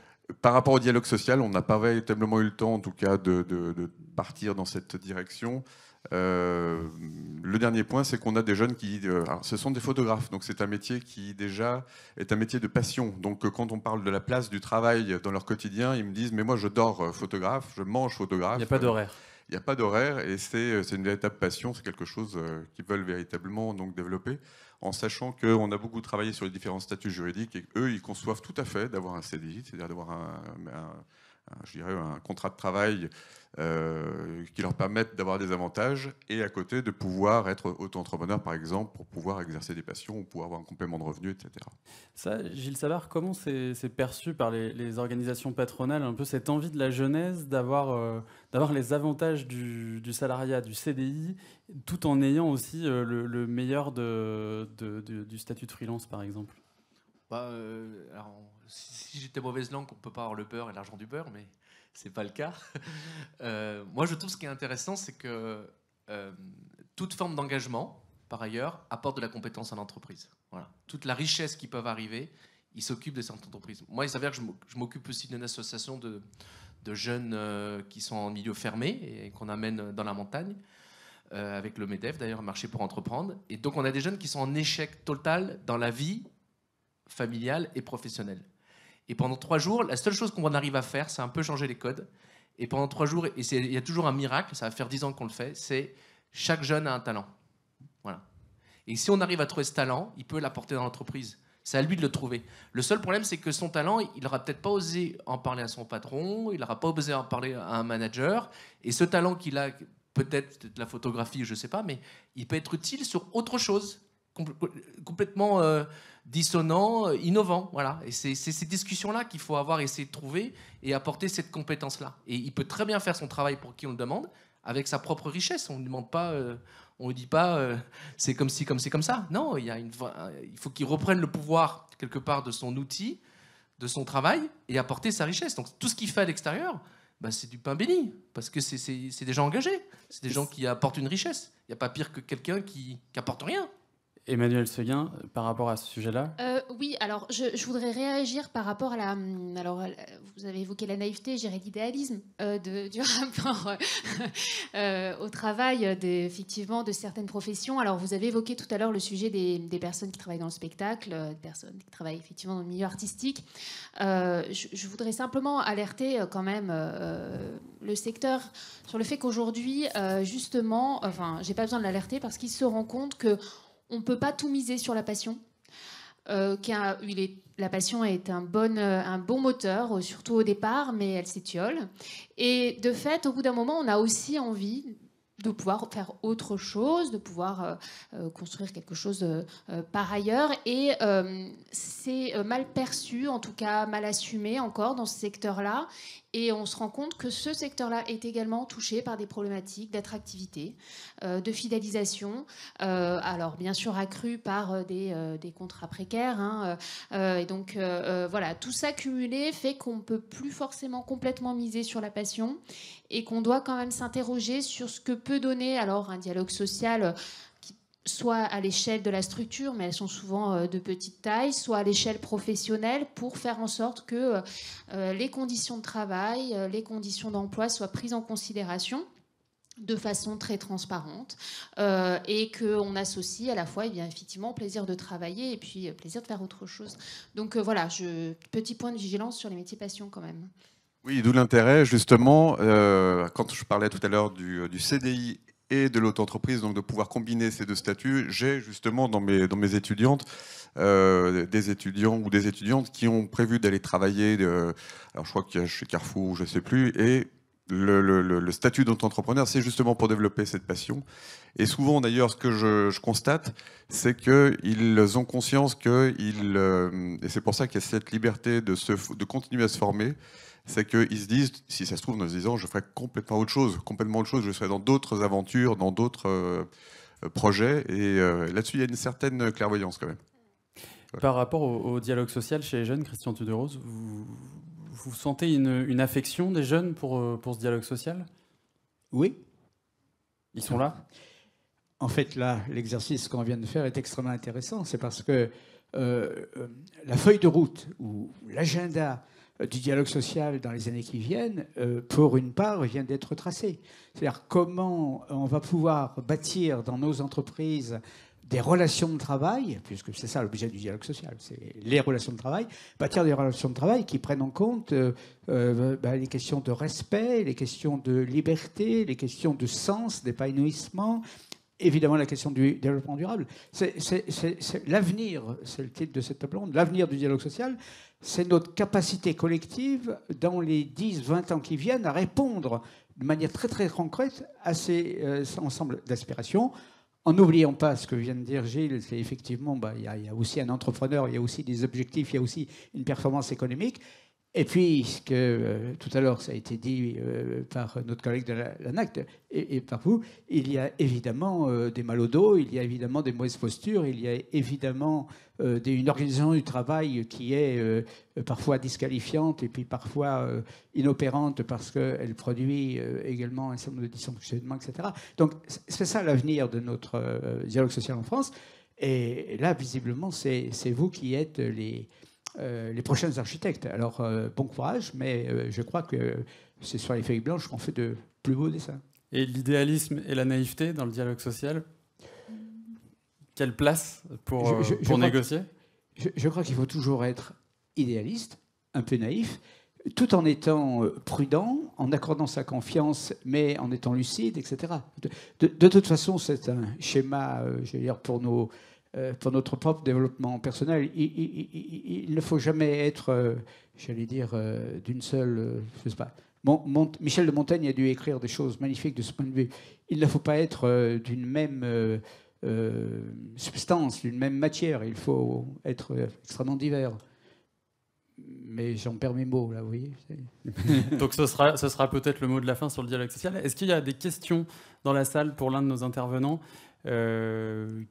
Par rapport au dialogue social, on n'a pas véritablement eu le temps, en tout cas, de partir dans cette direction. Le dernier point, c'est qu'on a des jeunes qui... ce sont des photographes, donc c'est un métier qui déjà est un métier de passion. Donc quand on parle de la place du travail dans leur quotidien, ils me disent « mais moi je dors photographe, je mange photographe ». Il n'y a pas d'horaire. Il n'y a pas d'horaire et c'est une véritable passion, c'est quelque chose qu'ils veulent véritablement donc, développer, en sachant qu'on a beaucoup travaillé sur les différents statuts juridiques et qu'eux, ils conçoivent tout à fait d'avoir un CDI, c'est-à-dire d'avoir je dirais un contrat de travail qui leur permette d'avoir des avantages et à côté de pouvoir être auto-entrepreneur, par exemple, pour pouvoir exercer des passions ou pouvoir avoir un complément de revenu, etc. Ça, Gilles Savard, comment c'est perçu par les organisations patronales, un peu cette envie de la jeunesse d'avoir les avantages du salariat, du CDI, tout en ayant aussi le meilleur du statut de freelance, par exemple? Alors, si j'étais mauvaise langue, on ne peut pas avoir le beurre et l'argent du beurre, mais ce n'est pas le cas. Moi, je trouve ce qui est intéressant, c'est que toute forme d'engagement, par ailleurs, apporte de la compétence à l'entreprise. Voilà. Toute la richesse qui peut arriver, ils s'occupent de cette entreprise. Moi, il s'avère que je m'occupe aussi d'une association de jeunes qui sont en milieu fermé et qu'on amène dans la montagne, avec le MEDEF, d'ailleurs, Marché pour entreprendre. Et donc, on a des jeunes qui sont en échec total dans la vie familiale et professionnelle. Et pendant 3 jours, la seule chose qu'on arrive à faire, c'est un peu changer les codes. Et pendant 3 jours, et il y a toujours un miracle, ça va faire 10 ans qu'on le fait, c'est chaque jeune a un talent. Voilà. Et si on arrive à trouver ce talent, il peut l'apporter dans l'entreprise. C'est à lui de le trouver. Le seul problème, c'est que son talent, il n'aura peut-être pas osé en parler à son patron, il n'aura pas osé en parler à un manager. Et ce talent qu'il a, peut-être de la photographie, je ne sais pas, mais il peut être utile sur autre chose, complètement dissonant, innovant. Voilà. Et c'est ces discussions-là qu'il faut avoir essayé de trouver et apporter cette compétence-là. Et il peut très bien faire son travail pour qui on le demande, avec sa propre richesse. On ne demande pas, on ne dit pas c'est comme ci, comme c'est comme ça. Non, il faut qu'il reprenne le pouvoir quelque part de son outil, de son travail et apporter sa richesse. Donc tout ce qu'il fait à l'extérieur, c'est du pain béni, parce que c'est des gens engagés, c'est des gens qui apportent une richesse. Il n'y a pas pire que quelqu'un qui n'apporte rien. Emmanuelle Seguin, par rapport à ce sujet-là? Oui, alors je voudrais réagir par rapport à la... Alors, vous avez évoqué la naïveté, j'irais l'idéalisme du rapport au travail, effectivement, de certaines professions. Alors, vous avez évoqué tout à l'heure le sujet des personnes qui travaillent dans le spectacle, des personnes qui travaillent effectivement dans le milieu artistique. Je voudrais simplement alerter quand même le secteur sur le fait qu'aujourd'hui, justement, j'ai pas besoin de l'alerter parce qu'il se rend compte que on ne peut pas tout miser sur la passion. La passion est un bon moteur, surtout au départ, mais elle s'étiole. Et de fait, au bout d'un moment, on a aussi envie de pouvoir faire autre chose, de pouvoir construire quelque chose par ailleurs. Et c'est mal perçu, en tout cas mal assumé encore dans ce secteur-là. Et on se rend compte que ce secteur-là est également touché par des problématiques d'attractivité, de fidélisation, alors bien sûr accrues par des contrats précaires. Et donc voilà, tout ça cumulé fait qu'on ne peut plus forcément complètement miser sur la passion et qu'on doit quand même s'interroger sur ce que peut donner alors un dialogue social soit à l'échelle de la structure, mais elles sont souvent de petite taille, soit à l'échelle professionnelle, pour faire en sorte que les conditions de travail, les conditions d'emploi soient prises en considération de façon très transparente et qu'on associe à la fois effectivement plaisir de travailler et puis plaisir de faire autre chose. Donc voilà, petit point de vigilance sur les métiers passion quand même. Oui, d'où l'intérêt justement, quand je parlais tout à l'heure du CDI et de l'auto-entreprise, donc de pouvoir combiner ces deux statuts. J'ai justement dans mes étudiantes des étudiants ou des étudiantes qui ont prévu d'aller travailler, alors je crois qu'il y a chez Carrefour, je ne sais plus, et le statut d'auto-entrepreneur, c'est justement pour développer cette passion. Et souvent d'ailleurs, ce que je constate, c'est qu'ils ont conscience et c'est pour ça qu'il y a cette liberté de continuer à se former, c'est qu'ils se disent, si ça se trouve, dans 10 ans, je ferai complètement autre chose, je serai dans d'autres aventures, dans d'autres projets, et là-dessus, il y a une certaine clairvoyance quand même. Par rapport au dialogue social chez les jeunes, Christian Tudor-Rose, vous sentez une affection des jeunes pour ce dialogue social? Oui. Ils sont là? En fait, là, l'exercice qu'on vient de faire est extrêmement intéressant. C'est parce que la feuille de route ou l'agenda du dialogue social dans les années qui viennent, pour une part, vient d'être tracée. C'est-à-dire comment on va pouvoir bâtir dans nos entreprises des relations de travail, puisque c'est ça l'objet du dialogue social, c'est les relations de travail, bâtir des relations de travail qui prennent en compte les questions de respect, les questions de liberté, les questions de sens, d'épanouissement, évidemment la question du développement durable. C'est l'avenir, c'est le titre de cette table ronde, l'avenir du dialogue social, c'est notre capacité collective dans les 10-20 ans qui viennent à répondre de manière très très concrète à ces ensembles d'aspirations. En n'oubliant pas ce que vient de dire Gilles, c'est effectivement, il y a aussi un entrepreneur, il y a aussi des objectifs, il y a aussi une performance économique. Et puis, ce que tout à l'heure, ça a été dit par notre collègue de l'ANACT et par vous, il y a évidemment des mal au dos, il y a évidemment des mauvaises postures, il y a évidemment une organisation du travail qui est parfois disqualifiante et puis parfois inopérante parce qu'elle produit également un certain nombre de dysfonctionnements, etc. Donc, c'est ça l'avenir de notre dialogue social en France. Et là, visiblement, c'est vous qui êtes les prochains architectes. Alors, bon courage, mais je crois que c'est sur les feuilles blanches qu'on fait de plus beaux dessins. Et l'idéalisme et la naïveté dans le dialogue social, quelle place pour négocier ? Je crois qu'il faut toujours être idéaliste, un peu naïf, tout en étant prudent, en accordant sa confiance, mais en étant lucide, etc. De toute façon, c'est un schéma, je veux dire, pour notre propre développement personnel. Il ne faut jamais être, j'allais dire, d'une seule... je sais pas. Michel de Montaigne a dû écrire des choses magnifiques de ce point de vue. Il ne faut pas être d'une même substance, d'une même matière. Il faut être extrêmement divers. Mais j'en perds mes mots, là, vous voyez. Donc ce sera peut-être le mot de la fin sur le dialogue social. Est-ce qu'il y a des questions dans la salle pour l'un de nos intervenants ?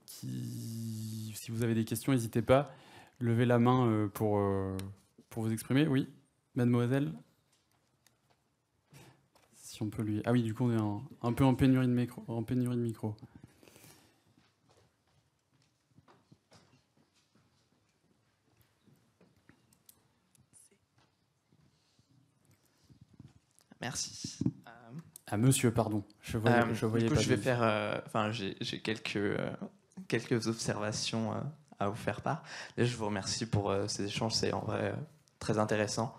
Si vous avez des questions, n'hésitez pas. Levez la main pour vous exprimer. Oui, mademoiselle. Si on peut lui... Ah oui, du coup, on est un peu en pénurie de micro. Merci. Ah, monsieur, pardon. Je voyais du coup, pas. Je vais faire... j'ai quelques observations à vous faire part. Déjà, je vous remercie pour ces échanges. C'est en vrai très intéressant.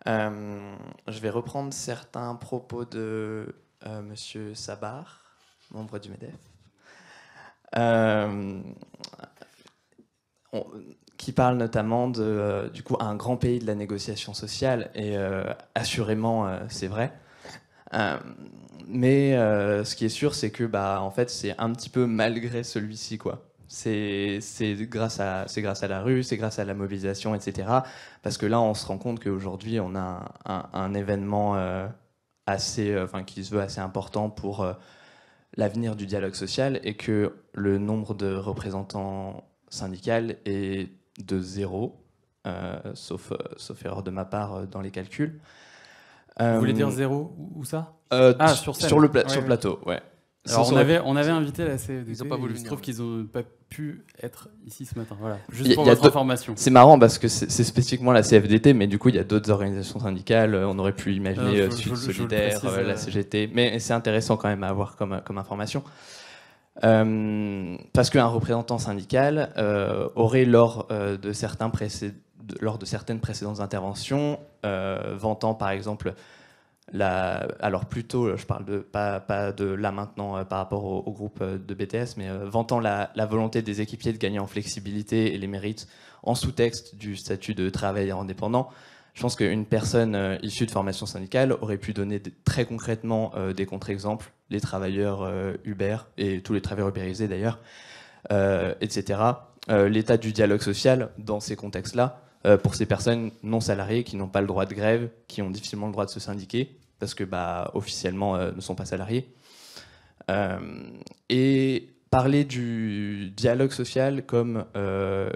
Je vais reprendre certains propos de monsieur Sabar, membre du MEDEF, qui parle notamment du coup, un grand pays de la négociation sociale. Et assurément, c'est vrai. Mais ce qui est sûr, c'est que en fait, c'est un petit peu malgré celui-ci, quoi. C'est grâce à la rue, c'est grâce à la mobilisation, etc. Parce que là, on se rend compte qu'aujourd'hui, on a un événement qui se veut assez important pour l'avenir du dialogue social et que le nombre de représentants syndicaux est de 0, sauf erreur de ma part dans les calculs. Vous voulez dire 0 où ça ? Sur scène. Sur le plateau, ouais. Alors on avait invité la CFDT, ils ont pas voulu il se venir. trouve qu'ils n'ont pas pu être ici ce matin. Voilà. Juste pour votre information. C'est marrant parce que c'est spécifiquement la CFDT, mais du coup il y a d'autres organisations syndicales, on aurait pu imaginer Sud Solidaire, la CGT, mais c'est intéressant quand même à avoir comme information. Parce qu'un représentant syndical aurait lors de certaines précédentes interventions, vantant par exemple alors plutôt, je parle pas de là maintenant par rapport au groupe de BTS, mais vantant la volonté des équipiers de gagner en flexibilité et les mérites en sous-texte du statut de travailleur indépendant. Je pense qu'une personne issue de formation syndicale aurait pu donner très concrètement des contre-exemples, les travailleurs Uber et tous les travailleurs ubérisés d'ailleurs, etc. L'état du dialogue social dans ces contextes-là, pour ces personnes non salariées qui n'ont pas le droit de grève, qui ont difficilement le droit de se syndiquer, parce que officiellement ne sont pas salariés. Et parler du dialogue social comme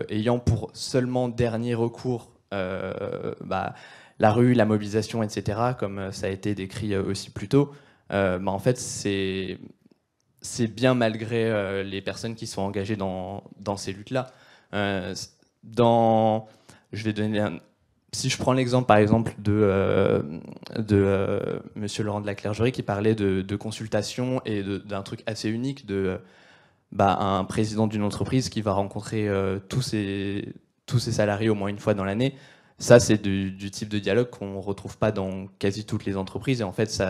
ayant pour seulement dernier recours la rue, la mobilisation, etc., comme ça a été décrit aussi plus tôt, en fait, c'est bien malgré les personnes qui sont engagées dans ces luttes-là. Je vais donner si je prends l'exemple, par exemple, de Monsieur Laurent de la Clergerie qui parlait de consultation et d'un truc assez unique un président d'une entreprise qui va rencontrer tous ses salariés au moins une fois dans l'année. Ça, c'est du type de dialogue qu'on ne retrouve pas dans quasi toutes les entreprises. Et en fait,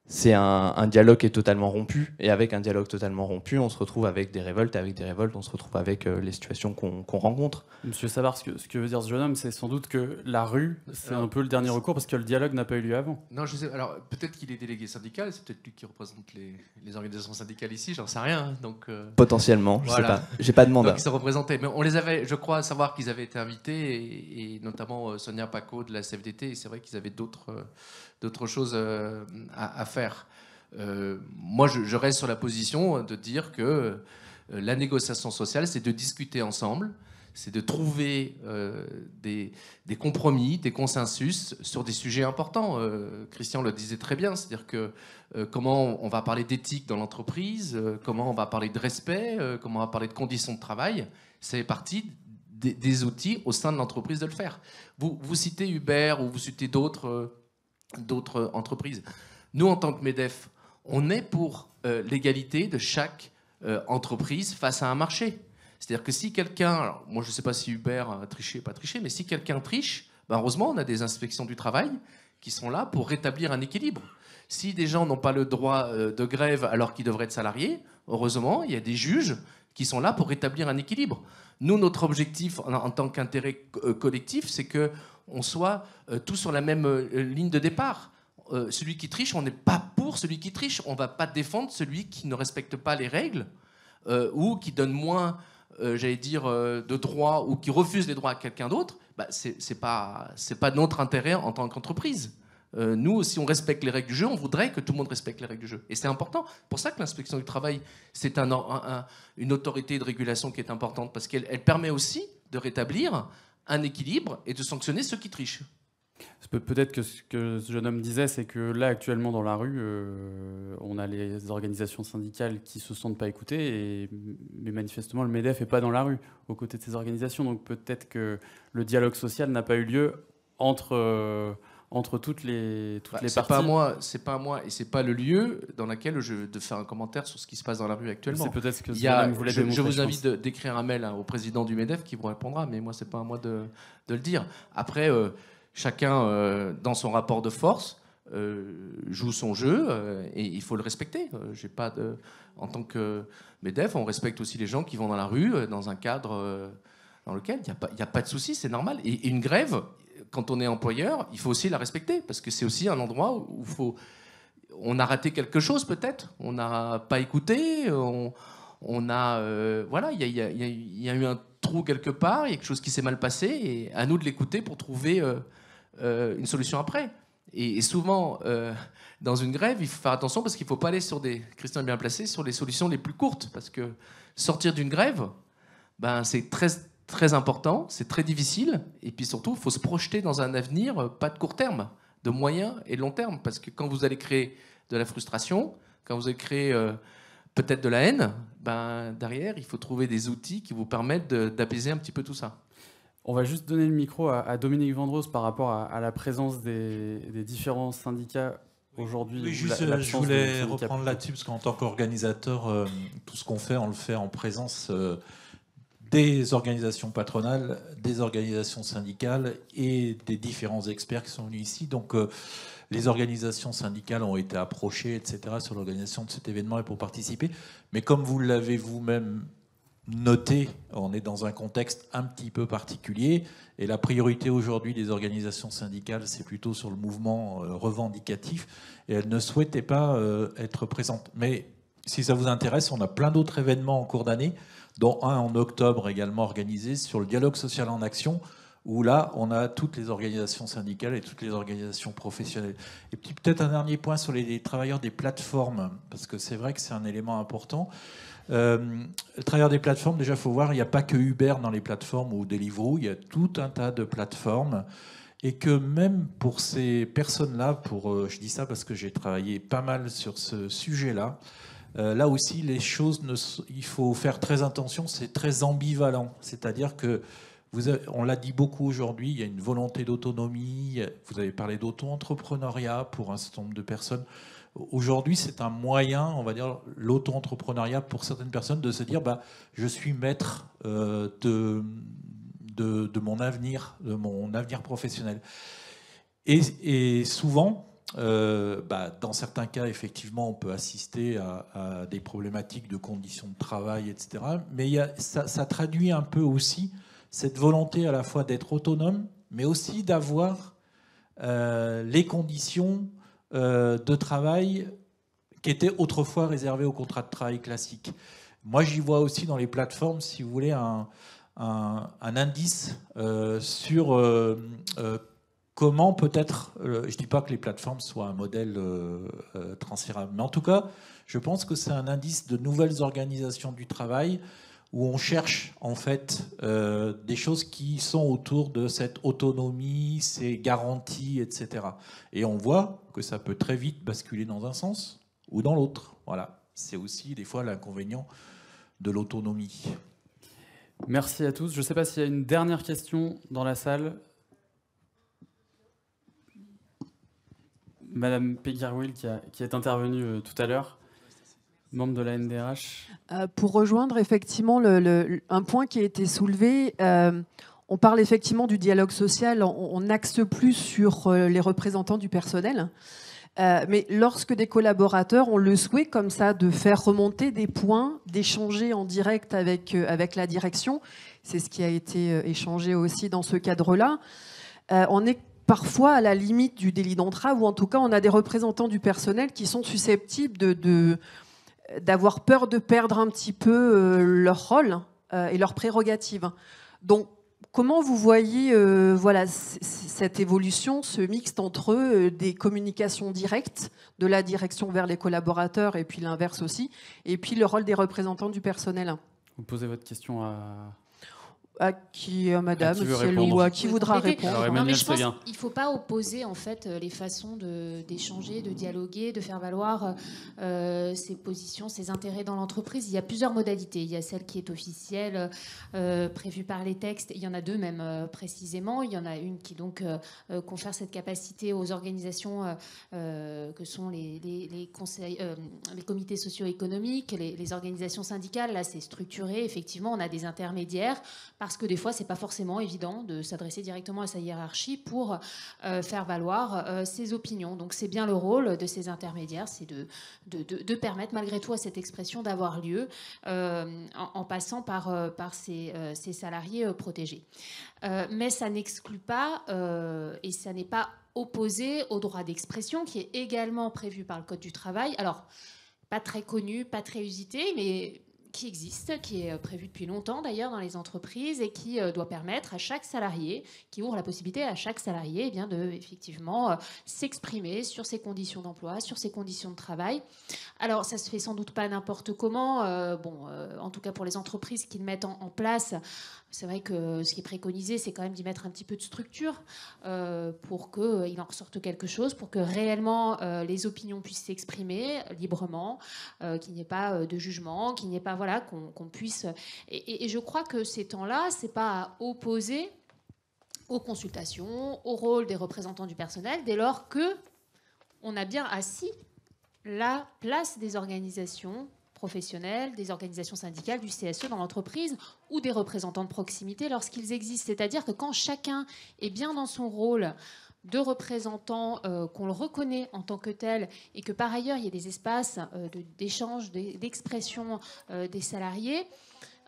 c'est un dialogue qui est totalement rompu. Et avec un dialogue totalement rompu, on se retrouve avec des révoltes. Et avec des révoltes, on se retrouve avec les situations qu'on rencontre. Monsieur Savard, ce que veut dire ce jeune homme, c'est sans doute que la rue, c'est un peu le dernier recours parce que le dialogue n'a pas eu lieu avant. Non, je sais. Alors, peut-être qu'il est délégué syndical, c'est peut-être lui qui représente les organisations syndicales ici, j'en sais rien. Hein, donc, potentiellement, voilà. Je sais pas. J'ai pas de mandat. Donc, ils se représentaient. Mais on les avait, je crois, savoir qu'ils avaient été invités, et notamment Sonia Paco de la CFDT. Et c'est vrai qu'ils avaient d'autres choses à faire. Moi, je reste sur la position de dire que la négociation sociale, c'est de discuter ensemble, c'est de trouver des compromis, des consensus sur des sujets importants. Christian le disait très bien, c'est-à-dire que comment on va parler d'éthique dans l'entreprise, comment on va parler de respect, comment on va parler de conditions de travail, c'est partie des outils au sein de l'entreprise de le faire. Vous citez Uber ou vous citez d'autres entreprises. Nous, en tant que MEDEF, on est pour l'égalité de chaque entreprise face à un marché. C'est-à-dire que si quelqu'un, alors moi je ne sais pas si Uber a triché ou pas triché, mais si quelqu'un triche, ben heureusement on a des inspections du travail qui sont là pour rétablir un équilibre. Si des gens n'ont pas le droit de grève alors qu'ils devraient être salariés, heureusement il y a des juges qui sont là pour rétablir un équilibre. Nous, notre objectif en tant qu'intérêt collectif, c'est qu'on soit tous sur la même ligne de départ. Celui qui triche, on n'est pas pour celui qui triche. On ne va pas défendre celui qui ne respecte pas les règles ou qui donne moins, de droits ou qui refuse les droits à quelqu'un d'autre. Bah, c'est pas notre intérêt en tant qu'entreprise. Nous, si on respecte les règles du jeu, on voudrait que tout le monde respecte les règles du jeu. Et c'est important. C'est pour ça que l'inspection du travail, c'est une autorité de régulation qui est importante parce qu'elle permet aussi de rétablir un équilibre et de sanctionner ceux qui trichent. Peut-être que ce que ce jeune homme disait, c'est que là, actuellement, dans la rue, on a les organisations syndicales qui ne se sentent pas écoutées, mais manifestement, le MEDEF n'est pas dans la rue, aux côtés de ces organisations. Donc peut-être que le dialogue social n'a pas eu lieu entre toutes les parties. C'est pas moi, et c'est pas le lieu dans lequel je vais faire un commentaire sur ce qui se passe dans la rue actuellement. C'est peut-être ce que ce jeune homme voulait démontrer. Je vous invite d'écrire un mail au président du MEDEF qui vous répondra, mais moi, c'est pas à moi de le dire. Après... chacun, dans son rapport de force, joue son jeu et il faut le respecter. En tant que MEDEF, on respecte aussi les gens qui vont dans la rue, dans un cadre dans lequel il n'y a pas de souci, c'est normal. Et une grève, quand on est employeur, il faut aussi la respecter parce que c'est aussi un endroit où on a raté quelque chose peut-être, on n'a pas écouté, voilà, il y a eu un trou quelque part, il y a quelque chose qui s'est mal passé et à nous de l'écouter pour trouver une solution après. Et souvent, dans une grève, il faut faire attention parce qu'il ne faut pas aller Christian est bien placé, sur les solutions les plus courtes. Parce que sortir d'une grève, c'est très, très important, c'est très difficile. Et puis surtout, il faut se projeter dans un avenir, pas de court terme, de moyen et de long terme. Parce que quand vous allez créer de la frustration, quand vous allez créer peut-être de la haine, derrière, il faut trouver des outils qui vous permettent d'apaiser un petit peu tout ça. On va juste donner le micro à Dominique Vendros par rapport à la présence des différents syndicats aujourd'hui. Oui, je voulais reprendre là-dessus, parce qu'en tant qu'organisateur, tout ce qu'on fait, on le fait en présence des organisations patronales, des organisations syndicales et des différents experts qui sont venus ici. Donc, les organisations syndicales ont été approchées, etc., sur l'organisation de cet événement et pour participer. Mais comme vous l'avez vous-même noté, on est dans un contexte un petit peu particulier et la priorité aujourd'hui des organisations syndicales, c'est plutôt sur le mouvement revendicatif et elles ne souhaitaient pas être présentes. Mais si ça vous intéresse, on a plein d'autres événements en cours d'année, dont un en octobre également organisé sur le dialogue social en action, où là, on a toutes les organisations syndicales et toutes les organisations professionnelles. Et puis peut-être un dernier point sur les travailleurs des plateformes, parce que c'est vrai que c'est un élément important. Le travailleur des plateformes, déjà, il faut voir, il n'y a pas que Uber dans les plateformes ou Deliveroo, il y a tout un tas de plateformes. Et que même pour ces personnes-là, je dis ça parce que j'ai travaillé pas mal sur ce sujet-là, là aussi, les choses, il faut faire très attention, c'est très ambivalent. C'est-à-dire que On l'a dit beaucoup aujourd'hui, il y a une volonté d'autonomie. Vous avez parlé d'auto-entrepreneuriat pour un certain nombre de personnes. Aujourd'hui, c'est un moyen, on va dire, l'auto-entrepreneuriat pour certaines personnes de se dire je suis maître de mon avenir professionnel. Et souvent, dans certains cas, effectivement, on peut assister à des problématiques de conditions de travail, etc. Mais ça traduit un peu aussi cette volonté à la fois d'être autonome, mais aussi d'avoir les conditions de travail qui étaient autrefois réservées au contrat de travail classique. Moi, j'y vois aussi dans les plateformes, si vous voulez, un indice sur comment peut-être... je ne dis pas que les plateformes soient un modèle transférable, mais en tout cas, je pense que c'est un indice de nouvelles organisations du travail où on cherche en fait des choses qui sont autour de cette autonomie, ces garanties, etc. Et on voit que ça peut très vite basculer dans un sens ou dans l'autre. Voilà, c'est aussi des fois l'inconvénient de l'autonomie. Merci à tous. Je ne sais pas s'il y a une dernière question dans la salle. Madame Péguerwil qui est intervenue tout à l'heure, membre de la NDRH. Pour rejoindre effectivement un point qui a été soulevé, on parle effectivement du dialogue social, on n'axe plus sur les représentants du personnel, mais lorsque des collaborateurs ont le souhait comme ça de faire remonter des points, d'échanger en direct avec la direction, c'est ce qui a été échangé aussi dans ce cadre-là, on est parfois à la limite du délit d'entrave, ou en tout cas on a des représentants du personnel qui sont susceptibles d'avoir peur de perdre un petit peu leur rôle et leurs prérogatives. Donc, comment vous voyez cette évolution, ce mixte entre des communications directes de la direction vers les collaborateurs et puis l'inverse aussi, et puis le rôle des représentants du personnel? Vous posez votre question à qui, madame, ou à qui voudra répondre. Alors, non, mais je pense qu'il ne faut pas opposer en fait les façons d'échanger, de dialoguer, de faire valoir ses positions, ses intérêts dans l'entreprise. Il y a plusieurs modalités. Il y a celle qui est officielle, prévue par les textes. Il y en a deux même précisément. Il y en a une qui donc confère cette capacité aux organisations que sont les comités socio-économiques, les organisations syndicales. Là, c'est structuré. Effectivement, on a des intermédiaires. Parce que des fois, ce n'est pas forcément évident de s'adresser directement à sa hiérarchie pour faire valoir ses opinions. Donc c'est bien le rôle de ces intermédiaires, c'est de permettre malgré tout à cette expression d'avoir lieu en passant par ces salariés protégés. Mais ça n'exclut pas, et ça n'est pas opposé au droit d'expression qui est également prévu par le Code du travail. Alors, pas très connu, pas très usité, mais qui existe, qui est prévu depuis longtemps d'ailleurs dans les entreprises et qui doit permettre à chaque salarié, qui ouvre la possibilité à chaque salarié de effectivement s'exprimer sur ses conditions d'emploi, sur ses conditions de travail. Alors ça se fait sans doute pas n'importe comment, en tout cas pour les entreprises qui le mettent en place. C'est vrai que ce qui est préconisé, c'est quand même d'y mettre un petit peu de structure pour qu'il en ressorte quelque chose, pour que réellement les opinions puissent s'exprimer librement, qu'il n'y ait pas de jugement, qu'il n'y ait pas, qu'on puisse... Et je crois que ces temps-là, c'est pas à opposer aux consultations, au rôle des représentants du personnel, dès lors qu'on a bien assis la place des organisations professionnels, des organisations syndicales, du CSE dans l'entreprise ou des représentants de proximité lorsqu'ils existent. C'est-à-dire que quand chacun est bien dans son rôle de représentant, qu'on le reconnaît en tant que tel et que par ailleurs il y a des espaces d'échange, d'expression des salariés,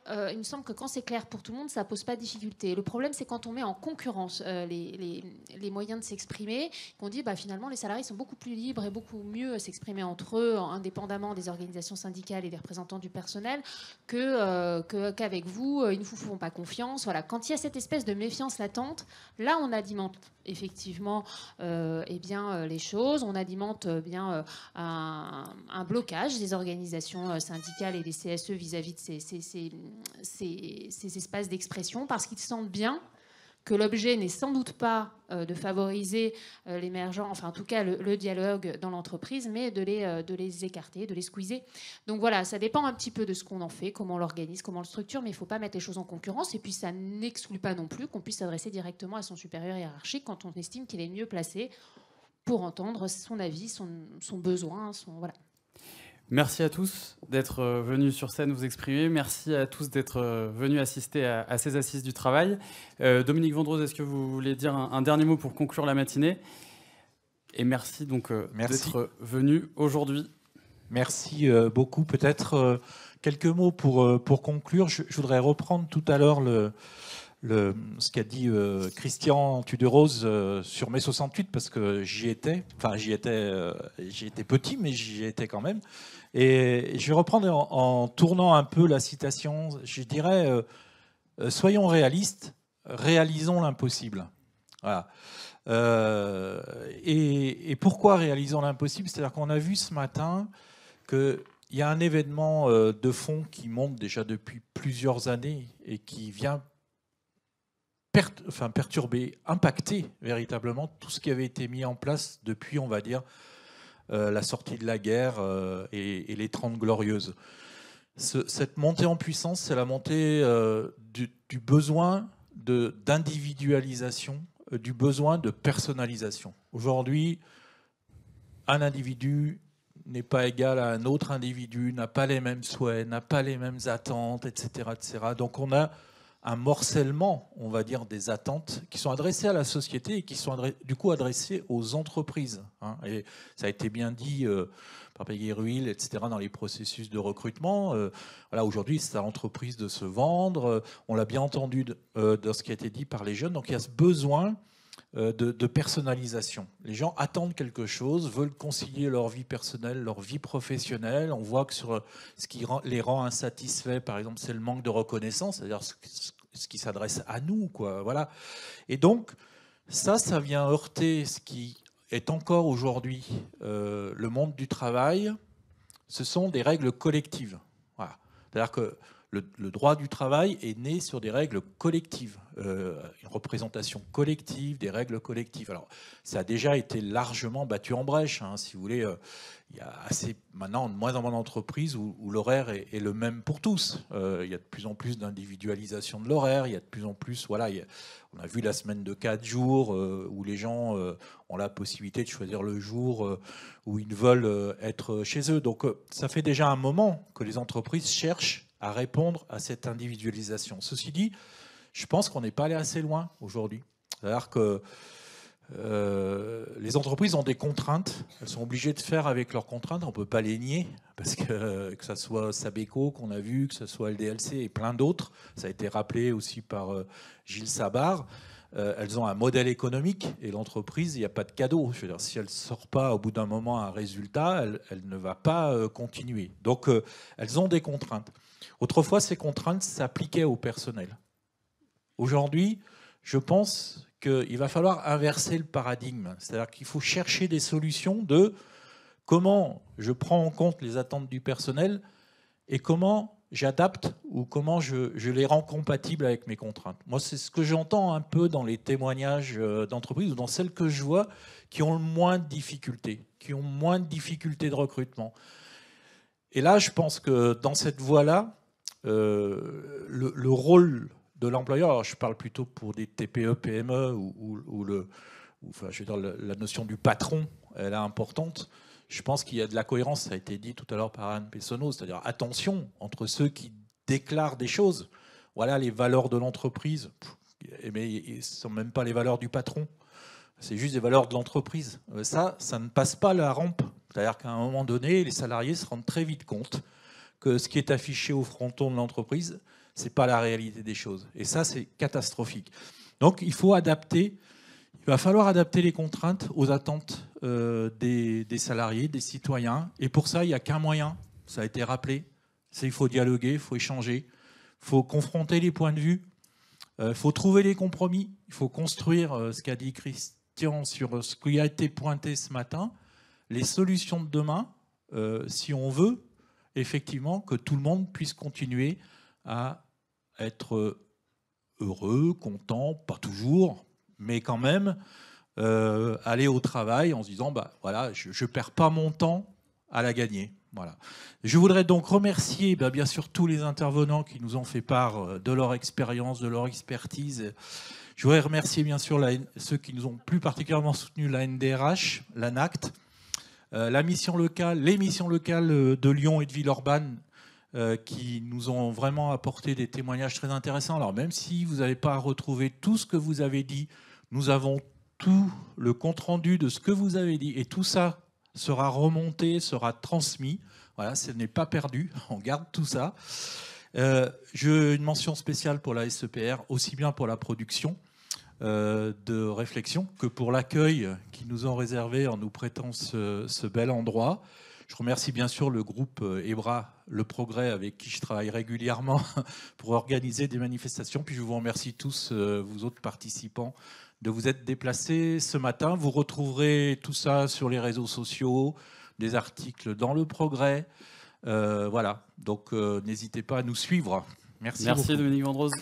il me semble que quand c'est clair pour tout le monde, ça ne pose pas de difficulté. Le problème, c'est quand on met en concurrence les moyens de s'exprimer, qu'on dit finalement les salariés sont beaucoup plus libres et beaucoup mieux à s'exprimer entre eux, indépendamment des organisations syndicales et des représentants du personnel, qu'avec vous, ils ne vous font pas confiance. Voilà. Quand il y a cette espèce de méfiance latente, là on alimente effectivement les choses, on alimente bien un blocage des organisations syndicales et des CSE vis-à-vis de ces espaces d'expression, parce qu'ils sentent bien que l'objet n'est sans doute pas de favoriser l'émergent, enfin en tout cas le dialogue dans l'entreprise, mais de les écarter, de les squeezer. Donc voilà, ça dépend un petit peu de ce qu'on en fait, comment on l'organise, comment on le structure, mais il ne faut pas mettre les choses en concurrence. Et puis ça n'exclut pas non plus qu'on puisse s'adresser directement à son supérieur hiérarchique quand on estime qu'il est mieux placé pour entendre son avis, son besoin, voilà. Merci à tous d'être venus sur scène vous exprimer. Merci à tous d'être venus assister à ces assises du travail. Dominique Vendroz, est-ce que vous voulez dire un dernier mot pour conclure la matinée? Et merci donc d'être venu aujourd'hui. Merci beaucoup. Peut-être quelques mots pour conclure. Je voudrais reprendre tout à l'heure ce qu'a dit Christian Tuderose sur mai 68, parce que j'y étais. Enfin, j'y étais petit, mais j'y étais quand même. Et je vais reprendre en tournant un peu la citation. Je dirais, soyons réalistes, réalisons l'impossible. Voilà. Et pourquoi réalisons l'impossible? C'est-à-dire qu'on a vu ce matin qu'il y a un événement de fond qui monte déjà depuis plusieurs années et qui vient perturber, impacter véritablement tout ce qui avait été mis en place depuis, on va dire, la sortie de la guerre et les 30 Glorieuses. Cette montée en puissance, c'est la montée du besoin d'individualisation, du besoin de personnalisation. Aujourd'hui, un individu n'est pas égal à un autre individu, n'a pas les mêmes souhaits, n'a pas les mêmes attentes, etc., etc. Donc on a un morcellement, on va dire, des attentes qui sont adressées à la société et qui sont du coup adressées aux entreprises. Hein. Et ça a été bien dit par Peggy Ruil, etc., dans les processus de recrutement. Voilà, aujourd'hui, c'est à l'entreprise de se vendre. On l'a bien entendu dans ce qui a été dit par les jeunes. Donc il y a ce besoin de personnalisation. Les gens attendent quelque chose, veulent concilier leur vie personnelle, leur vie professionnelle. On voit que sur ce qui les rend insatisfaits, par exemple, c'est le manque de reconnaissance, c'est-à-dire ce qui s'adresse à nous, quoi. Voilà. Et donc, ça vient heurter ce qui est encore aujourd'hui le monde du travail. Ce sont des règles collectives. Voilà. C'est-à-dire que le droit du travail est né sur des règles collectives, une représentation collective, des règles collectives. Alors, ça a déjà été largement battu en brèche, hein, si vous voulez. Il y a maintenant de moins en moins d'entreprises où l'horaire est le même pour tous. Il y a de plus en plus d'individualisation de l'horaire. Il y a de plus en plus, voilà, on a vu la semaine de 4 jours où les gens ont la possibilité de choisir le jour où ils veulent être chez eux. Donc, ça fait déjà un moment que les entreprises cherchent à répondre à cette individualisation. Ceci dit, je pense qu'on n'est pas allé assez loin aujourd'hui. C'est-à-dire que les entreprises ont des contraintes, elles sont obligées de faire avec leurs contraintes, on ne peut pas les nier, parce que ce soit Sabeco qu'on a vu, que ce soit LDLC et plein d'autres, ça a été rappelé aussi par Gilles Sabart, elles ont un modèle économique et l'entreprise, il n'y a pas de cadeau. Je veux dire, si elle ne sort pas au bout d'un moment un résultat, elle ne va pas continuer. Donc elles ont des contraintes. Autrefois, ces contraintes s'appliquaient au personnel. Aujourd'hui, je pense qu'il va falloir inverser le paradigme. C'est-à-dire qu'il faut chercher des solutions de comment je prends en compte les attentes du personnel et comment j'adapte ou comment je les rends compatibles avec mes contraintes. Moi, c'est ce que j'entends un peu dans les témoignages d'entreprises ou dans celles que je vois qui ont moins de difficultés, qui ont moins de difficultés de recrutement. Et là, je pense que dans cette voie-là, le rôle de l'employeur, alors je parle plutôt pour des TPE, PME, enfin, je veux dire, la notion du patron, elle est importante. Je pense qu'il y a de la cohérence, ça a été dit tout à l'heure par Anne Pessonneau, c'est-à-dire attention entre ceux qui déclarent des choses. Voilà les valeurs de l'entreprise, mais ce ne sont même pas les valeurs du patron, c'est juste les valeurs de l'entreprise. Ça ne passe pas la rampe. C'est-à-dire qu'à un moment donné, les salariés se rendent très vite compte que ce qui est affiché au fronton de l'entreprise, ce n'est pas la réalité des choses. Et ça, c'est catastrophique. Donc, il faut adapter. Il va falloir adapter les contraintes aux attentes des salariés, des citoyens. Et pour ça, il n'y a qu'un moyen, ça a été rappelé, c'est qu'il faut dialoguer, il faut échanger, il faut confronter les points de vue, il faut trouver les compromis, il faut construire ce qu'a dit Christian sur ce qui a été pointé ce matin, les solutions de demain, si on veut effectivement que tout le monde puisse continuer à être heureux, contents, pas toujours, mais quand même aller au travail en se disant voilà, je ne perds pas mon temps à la gagner. Voilà. Je voudrais donc remercier bien sûr tous les intervenants qui nous ont fait part de leur expérience, de leur expertise. Je voudrais remercier bien sûr ceux qui nous ont plus particulièrement soutenu, la NDRH, l'ANACT, les missions locales de Lyon et de Villeurbanne, qui nous ont vraiment apporté des témoignages très intéressants. Alors même si vous n'avez pas retrouvé tout ce que vous avez dit, nous avons tout le compte-rendu de ce que vous avez dit, et tout ça sera remonté, sera transmis. Voilà, ce n'est pas perdu, on garde tout ça. Une mention spéciale pour la SEPR, aussi bien pour la production de réflexion que pour l'accueil qu'ils nous ont réservé en nous prêtant ce bel endroit. Je remercie bien sûr le groupe EBRA, Le Progrès, avec qui je travaille régulièrement pour organiser des manifestations. Puis je vous remercie tous, vous autres participants, de vous être déplacés ce matin. Vous retrouverez tout ça sur les réseaux sociaux, des articles dans Le Progrès. Voilà, donc n'hésitez pas à nous suivre. Merci beaucoup. Dominique Vendrose.